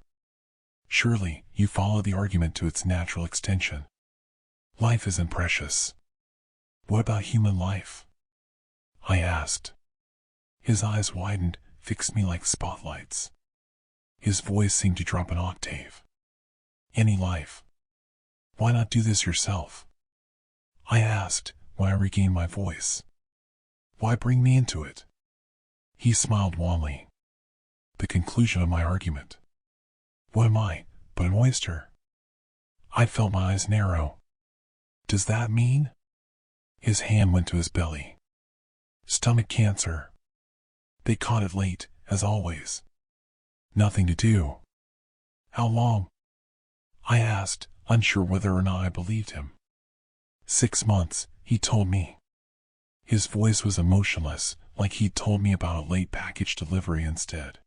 A: Surely, you follow the argument to its natural extension. Life isn't precious. What about human life? I asked. His eyes widened, fixed me like spotlights. His voice seemed to drop an octave. Any life. Why not do this yourself? I asked, when I regained my voice. Why bring me into it? He smiled wanly. The conclusion of my argument. What am I, but an oyster? I felt my eyes narrow. Does that mean? His hand went to his belly. Stomach cancer. They caught it late, as always. Nothing to do. How long? I asked, unsure whether or not I believed him. 6 months, he told me. His voice was emotionless, like he'd told me about a late package delivery instead.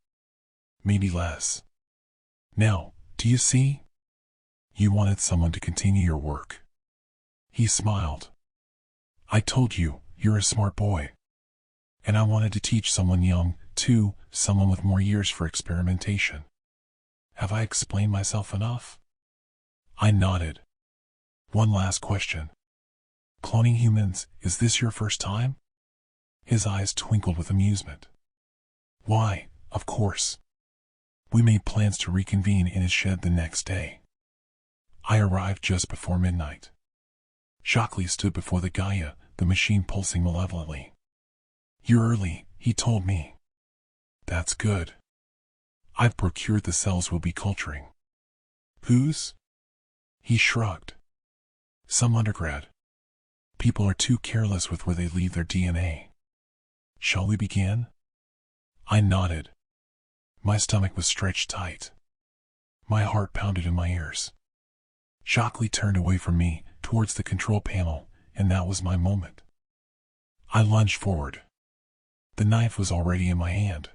A: Maybe less. Now, do you see? You wanted someone to continue your work. He smiled. I told you, you're a smart boy. And I wanted to teach someone young, too, someone with more years for experimentation. Have I explained myself enough? I nodded. One last question. Cloning humans, is this your first time? His eyes twinkled with amusement. Why, of course. We made plans to reconvene in his shed the next day. I arrived just before midnight. Shockley stood before the Gaia, the machine pulsing malevolently. You're early, he told me. That's good. I've procured the cells we'll be culturing. Whose? He shrugged. Some undergrad. People are too careless with where they leave their DNA. Shall we begin? I nodded. My stomach was stretched tight. My heart pounded in my ears. Shockley turned away from me, towards the control panel, and that was my moment. I lunged forward. The knife was already in my hand.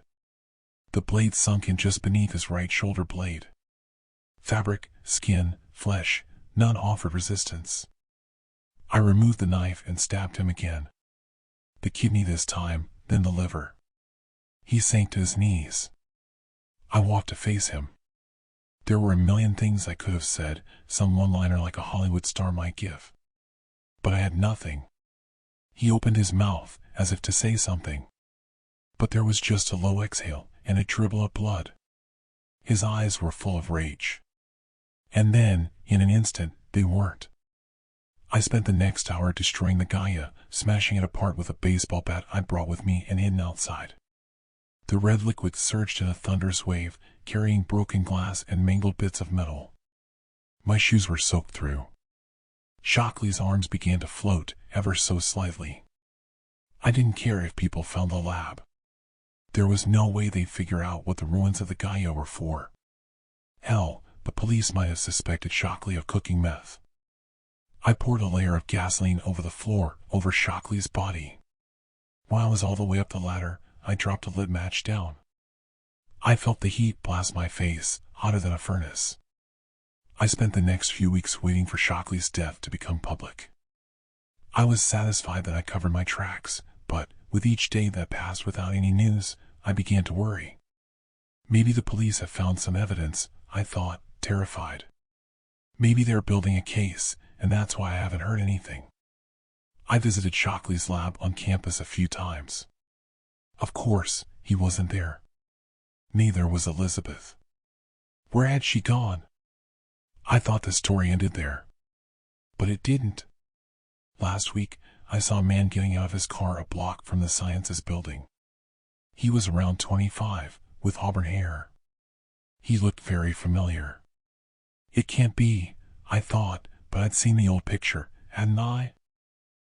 A: The blade sunk in just beneath his right shoulder blade. Fabric, skin, flesh, none offered resistance. I removed the knife and stabbed him again. The kidney this time, then the liver. He sank to his knees. I walked to face him. There were a million things I could have said, some one-liner like a Hollywood star might give. But I had nothing. He opened his mouth, as if to say something. But there was just a low exhale, and a dribble of blood. His eyes were full of rage. And then, in an instant, they weren't. I spent the next hour destroying the Gaia, smashing it apart with a baseball bat I'd brought with me and hidden outside. The red liquid surged in a thunderous wave, carrying broken glass and mangled bits of metal. My shoes were soaked through. Shockley's arms began to float, ever so slightly. I didn't care if people found the lab. There was no way they'd figure out what the ruins of the Gaia were for. Hell, the police might have suspected Shockley of cooking meth. I poured a layer of gasoline over the floor, over Shockley's body. While I was all the way up the ladder, I dropped a lit match down. I felt the heat blast my face, hotter than a furnace. I spent the next few weeks waiting for Shockley's death to become public. I was satisfied that I covered my tracks, but with each day that passed without any news, I began to worry. Maybe the police have found some evidence, I thought, terrified. Maybe they're building a case, and that's why I haven't heard anything. I visited Shockley's lab on campus a few times. Of course, he wasn't there. Neither was Elizabeth. Where had she gone? I thought the story ended there. But it didn't. Last week, I saw a man getting out of his car a block from the Sciences building. He was around 25, with auburn hair. He looked very familiar. It can't be, I thought, but I'd seen the old picture, hadn't I?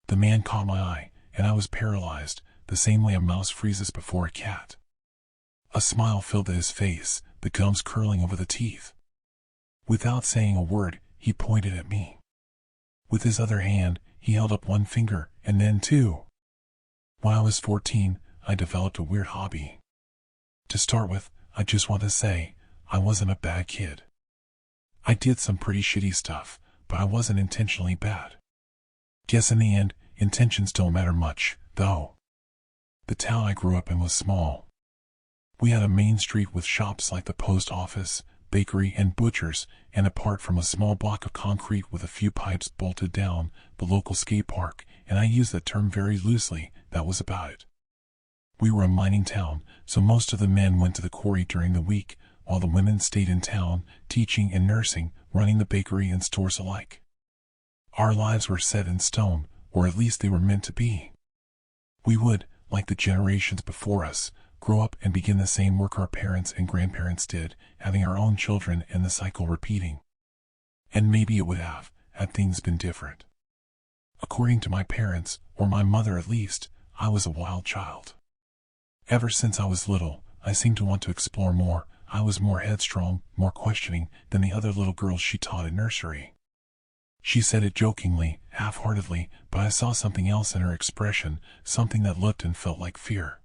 A: The man caught my eye, and I was paralyzed, the same way a mouse freezes before a cat. A smile filled his face, the gums curling over the teeth. Without saying a word, he pointed at me. With his other hand, he held up one finger, and then two. When I was 14, I developed a weird hobby. To start with, I just want to say, I wasn't a bad kid. I did some pretty shitty stuff, but I wasn't intentionally bad. Guess in the end, intentions don't matter much, though. The town I grew up in was small. We had a main street with shops like the post office, bakery, and butchers, and apart from a small block of concrete with a few pipes bolted down, the local skate park, and I use that term very loosely, that was about it. We were a mining town, so most of the men went to the quarry during the week, while the women stayed in town, teaching and nursing, running the bakery and stores alike. Our lives were set in stone, or at least they were meant to be. We would, like the generations before us, grow up and begin the same work our parents and grandparents did, having our own children and the cycle repeating. And maybe it would have, had things been different. According to my parents, or my mother at least, I was a wild child. Ever since I was little, I seemed to want to explore more. I was more headstrong, more questioning, than the other little girls she taught in nursery. She said it jokingly, half-heartedly, but I saw something else in her expression, something that looked and felt like fear.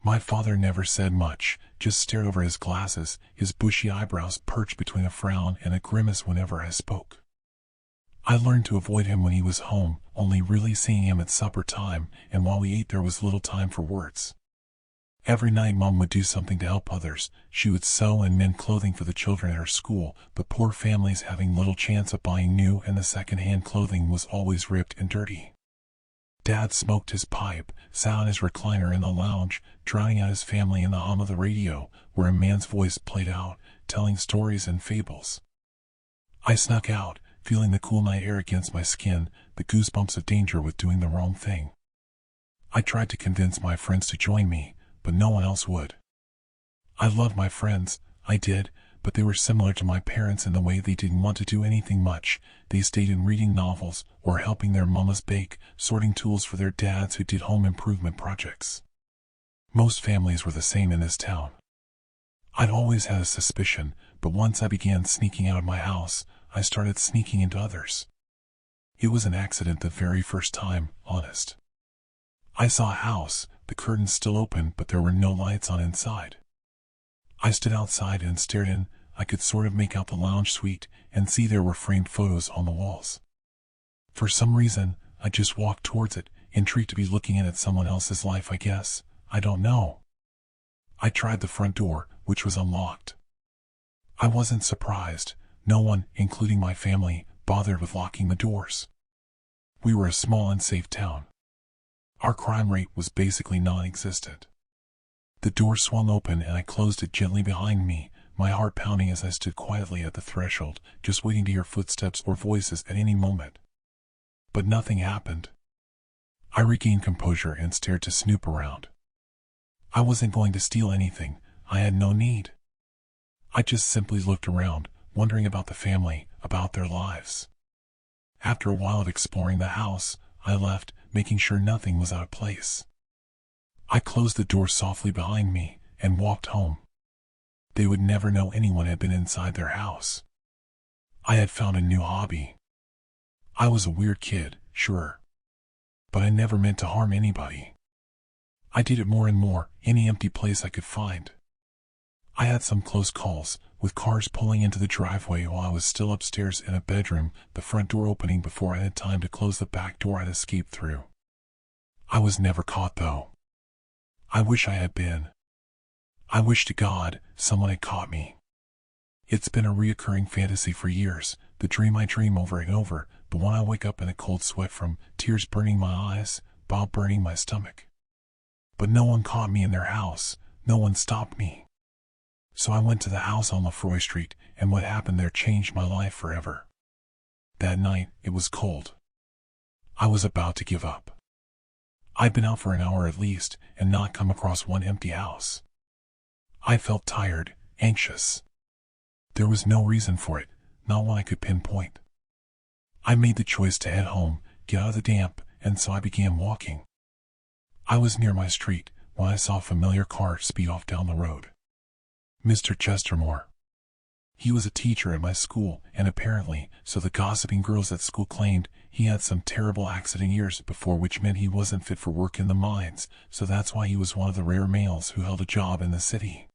A: My father never said much, just stared over his glasses, his bushy eyebrows perched between a frown and a grimace whenever I spoke. I learned to avoid him when he was home, only really seeing him at supper time, and while we ate there was little time for words. Every night Mom would do something to help others. She would sew and mend clothing for the children at her school, but poor families having little chance of buying new, and the second-hand clothing was always ripped and dirty. Dad smoked his pipe, sat on his recliner in the lounge, drowning out his family in the hum of the radio, where a man's voice played out, telling stories and fables. I snuck out, feeling the cool night air against my skin, the goosebumps of danger with doing the wrong thing. I tried to convince my friends to join me, but no one else would. I loved my friends, I did, but they were similar to my parents in the way they didn't want to do anything much. They stayed in reading novels, or helping their mamas bake, sorting tools for their dads who did home improvement projects. Most families were the same in this town. I'd always had a suspicion, but once I began sneaking out of my house, I started sneaking into others. It was an accident the very first time, honest. I saw a house, the curtains still open, but there were no lights on inside. I stood outside and stared in. I could sort of make out the lounge suite and see there were framed photos on the walls. For some reason, I just walked towards it, intrigued to be looking in at someone else's life, I guess. I don't know. I tried the front door, which was unlocked. I wasn't surprised. No one, including my family, bothered with locking the doors. We were a small and safe town. Our crime rate was basically non-existent. The door swung open and I closed it gently behind me, my heart pounding as I stood quietly at the threshold, just waiting to hear footsteps or voices at any moment. But nothing happened. I regained composure and stared to snoop around. I wasn't going to steal anything. I had no need. I just simply looked around, wondering about the family, about their lives. After a while of exploring the house, I left, making sure nothing was out of place. I closed the door softly behind me and walked home. They would never know anyone had been inside their house. I had found a new hobby. I was a weird kid, sure. But I never meant to harm anybody. I did it more and more, any empty place I could find. I had some close calls, with cars pulling into the driveway while I was still upstairs in a bedroom, the front door opening before I had time to close the back door I'd escaped through. I was never caught, though. I wish I had been. I wish to God someone had caught me. It's been a reoccurring fantasy for years, the dream I dream over and over, the one I wake up in a cold sweat from, tears burning my eyes, bile burning my stomach. But no one caught me in their house, no one stopped me. So I went to the house on Lefroy Street, and what happened there changed my life forever. That night, it was cold. I was about to give up. I'd been out for an hour at least, and not come across one empty house. I felt tired, anxious. There was no reason for it, not one I could pinpoint. I made the choice to head home, get out of the damp, and so I began walking. I was near my street when I saw a familiar car speed off down the road. Mr. Chestermore. He was a teacher at my school, and apparently, so the gossiping girls at school claimed, he had some terrible accident years before, which meant he wasn't fit for work in the mines, so that's why he was one of the rare males who held a job in the city.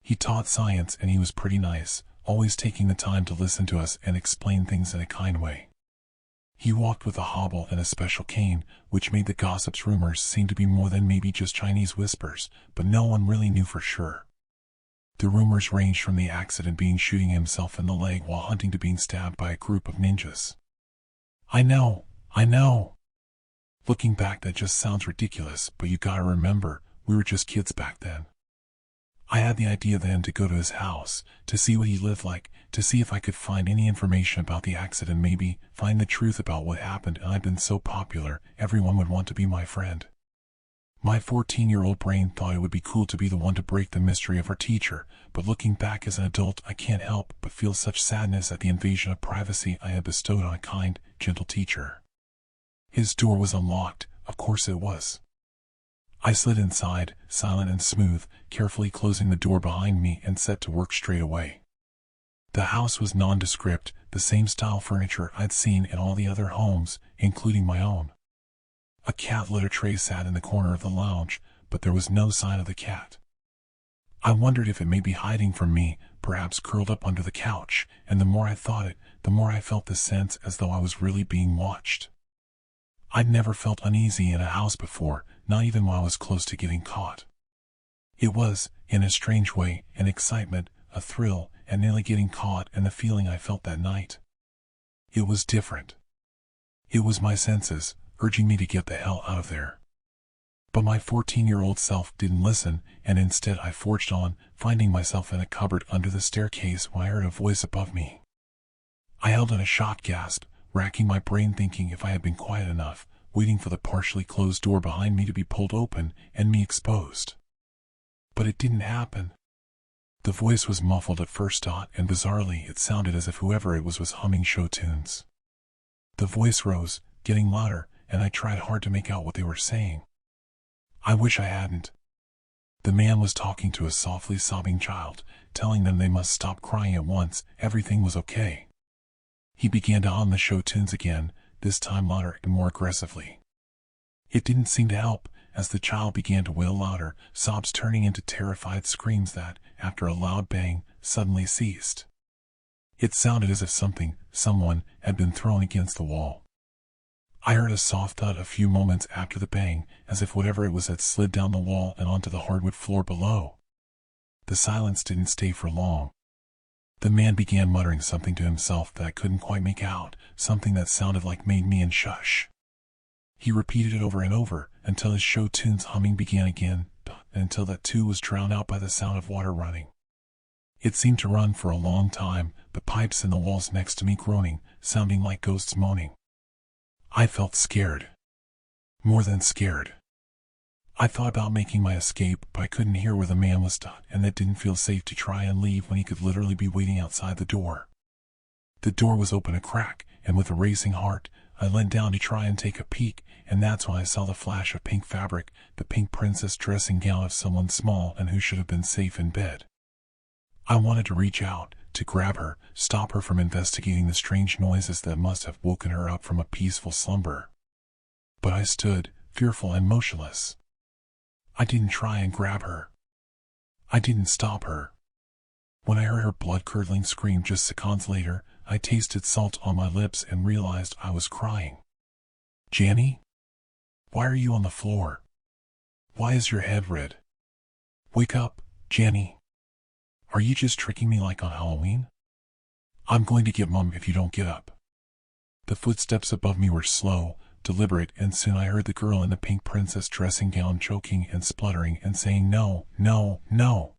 A: He taught science and he was pretty nice, always taking the time to listen to us and explain things in a kind way. He walked with a hobble and a special cane, which made the gossip's rumors seem to be more than maybe just Chinese whispers, but no one really knew for sure. The rumors ranged from the accident being shooting himself in the leg while hunting to being stabbed by a group of ninjas. I know. Looking back, that just sounds ridiculous, but you gotta remember, we were just kids back then. I had the idea then to go to his house, to see what he lived like, to see if I could find any information about the accident, maybe find the truth about what happened, and I'd been so popular, everyone would want to be my friend. My 14-year-old brain thought it would be cool to be the one to break the mystery of our teacher, but looking back as an adult, I can't help but feel such sadness at the invasion of privacy I had bestowed on a kind, gentle teacher. His door was unlocked, of course it was. I slid inside, silent and smooth, carefully closing the door behind me and set to work straight away. The house was nondescript, the same style furniture I'd seen in all the other homes, including my own. A cat litter tray sat in the corner of the lounge, but there was no sign of the cat. I wondered if it may be hiding from me, perhaps curled up under the couch, and the more I thought it, the more I felt the sense as though I was really being watched. I'd never felt uneasy in a house before, not even while I was close to getting caught. It was, in a strange way, an excitement, a thrill, and nearly getting caught, and the feeling I felt that night. It was different. It was my senses, urging me to get the hell out of there. But my 14-year-old self didn't listen, and instead I forged on, finding myself in a cupboard under the staircase when I heard a voice above me. I held in a shocked gasp, racking my brain thinking if I had been quiet enough, waiting for the partially closed door behind me to be pulled open and me exposed. But it didn't happen. The voice was muffled at first thought, and bizarrely it sounded as if whoever it was humming show tunes. The voice rose, getting louder, and I tried hard to make out what they were saying. I wish I hadn't. The man was talking to a softly sobbing child, telling them they must stop crying at once, everything was okay. He began to hum the show tunes again, this time louder and more aggressively. It didn't seem to help, as the child began to wail louder, sobs turning into terrified screams that, after a loud bang, suddenly ceased. It sounded as if someone, had been thrown against the wall. I heard a soft thud a few moments after the bang, as if whatever it was had slid down the wall and onto the hardwood floor below. The silence didn't stay for long. The man began muttering something to himself that I couldn't quite make out, something that sounded like "made me" and "shush." He repeated it over and over, until his show tune's humming began again, and until that too was drowned out by the sound of water running. It seemed to run for a long time, the pipes in the walls next to me groaning, sounding like ghosts moaning. I felt scared. More than scared. I thought about making my escape, but I couldn't hear where the man was, and it didn't feel safe to try and leave when he could literally be waiting outside the door. The door was open a crack, and with a racing heart, I leant down to try and take a peek, and that's when I saw the flash of pink fabric, the pink princess dressing gown of someone small and who should have been safe in bed. I wanted to reach out, to grab her, stop her from investigating the strange noises that must have woken her up from a peaceful slumber. But I stood, fearful and motionless. I didn't try and grab her. I didn't stop her. When I heard her blood-curdling scream just seconds later, I tasted salt on my lips and realized I was crying. Janny? Why are you on the floor? Why is your head red? Wake up, Janny. Are you just tricking me like on Halloween? I'm going to get Mom if you don't get up. The footsteps above me were slow, deliberate, and soon I heard the girl in the pink princess dressing gown choking and spluttering and saying no, no, no.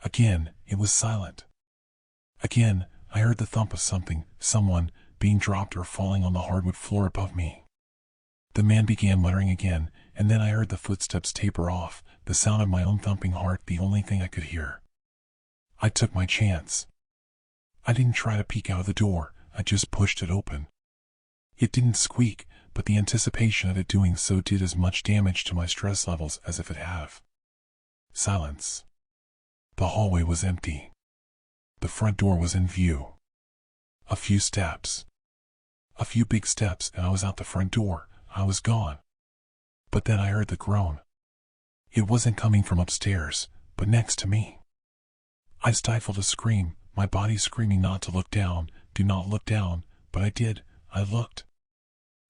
A: Again, it was silent. Again, I heard the thump of someone, being dropped or falling on the hardwood floor above me. The man began muttering again, and then I heard the footsteps taper off, the sound of my own thumping heart the only thing I could hear. I took my chance. I didn't try to peek out of the door, I just pushed it open. It didn't squeak, but the anticipation of it doing so did as much damage to my stress levels as if it had. Silence. The hallway was empty. The front door was in view. A few steps. A few big steps and I was out the front door. I was gone. But then I heard the groan. It wasn't coming from upstairs, but next to me. I stifled a scream, my body screaming not to look down, do not look down, but I did, I looked.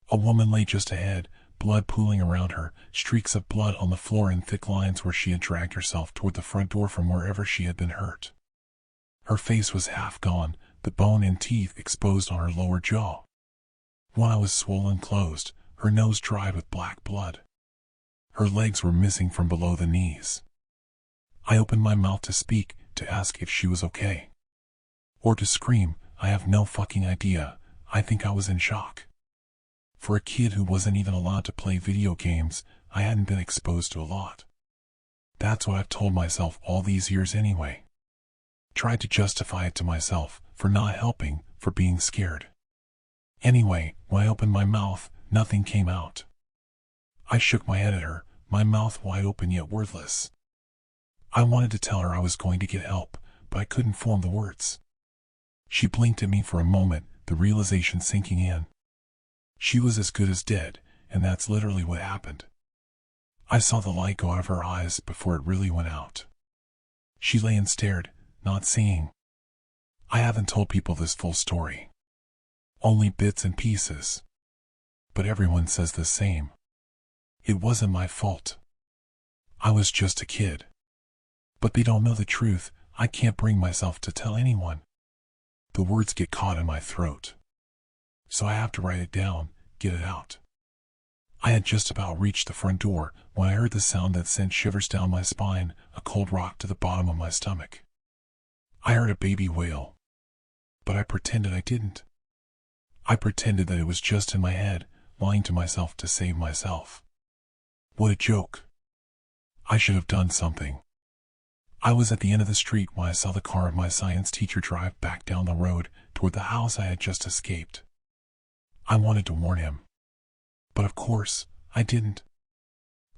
A: A woman lay just ahead, blood pooling around her, streaks of blood on the floor in thick lines where she had dragged herself toward the front door from wherever she had been hurt. Her face was half gone, the bone and teeth exposed on her lower jaw. One eye was swollen closed, her nose dried with black blood. Her legs were missing from below the knees. I opened my mouth to speak, to ask if she was okay. Or to scream, I have no fucking idea, I think I was in shock. For a kid who wasn't even allowed to play video games, I hadn't been exposed to a lot. That's what I've told myself all these years anyway. Tried to justify it to myself, for not helping, for being scared. Anyway, when I opened my mouth, nothing came out. I shook my head at her, my mouth wide open yet wordless. I wanted to tell her I was going to get help, but I couldn't form the words. She blinked at me for a moment, the realization sinking in. She was as good as dead, and that's literally what happened. I saw the light go out of her eyes before it really went out. She lay and stared, not seeing. I haven't told people this full story. Only bits and pieces. But everyone says the same. It wasn't my fault. I was just a kid. But they don't know the truth, I can't bring myself to tell anyone. The words get caught in my throat. So I have to write it down, get it out. I had just about reached the front door when I heard the sound that sent shivers down my spine, a cold rock to the bottom of my stomach. I heard a baby wail. But I pretended I didn't. I pretended that it was just in my head, lying to myself to save myself. What a joke. I should have done something. I was at the end of the street when I saw the car of my science teacher drive back down the road toward the house I had just escaped. I wanted to warn him. But of course, I didn't.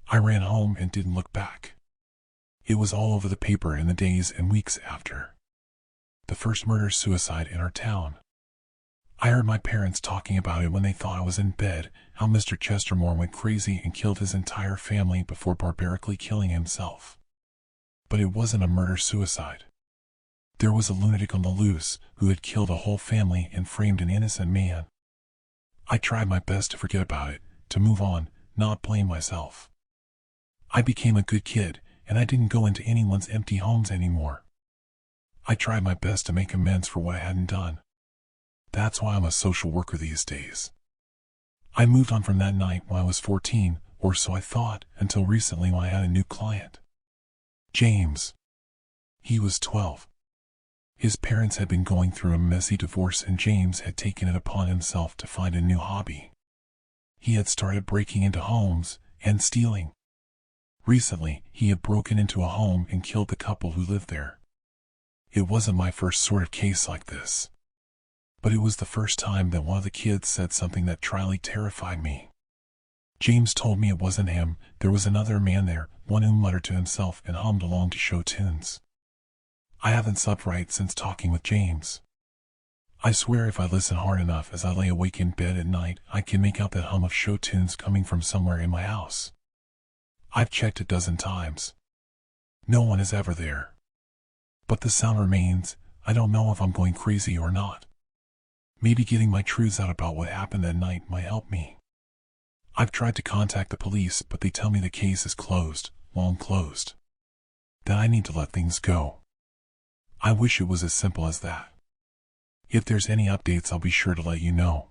A: I ran home and didn't look back. It was all over the paper in the days and weeks after. The first murder-suicide in our town. I heard my parents talking about it when they thought I was in bed, how Mr. Chestermore went crazy and killed his entire family before barbarically killing himself. But it wasn't a murder-suicide. There was a lunatic on the loose who had killed a whole family and framed an innocent man. I tried my best to forget about it, to move on, not blame myself. I became a good kid, and I didn't go into anyone's empty homes anymore. I tried my best to make amends for what I hadn't done. That's why I'm a social worker these days. I moved on from that night when I was 14, or so I thought, until recently when I had a new client. James. He was 12. His parents had been going through a messy divorce and James had taken it upon himself to find a new hobby. He had started breaking into homes and stealing. Recently, he had broken into a home and killed the couple who lived there. It wasn't my first sort of case like this. But it was the first time that one of the kids said something that truly terrified me. James told me it wasn't him, there was another man there, one who muttered to himself and hummed along to show tunes. I haven't slept right since talking with James. I swear if I listen hard enough as I lay awake in bed at night, I can make out that hum of show tunes coming from somewhere in my house. I've checked a dozen times. No one is ever there. But the sound remains. I don't know if I'm going crazy or not. Maybe getting my truths out about what happened that night might help me. I've tried to contact the police, but they tell me the case is closed, long closed. That I need to let things go. I wish it was as simple as that. If there's any updates, I'll be sure to let you know.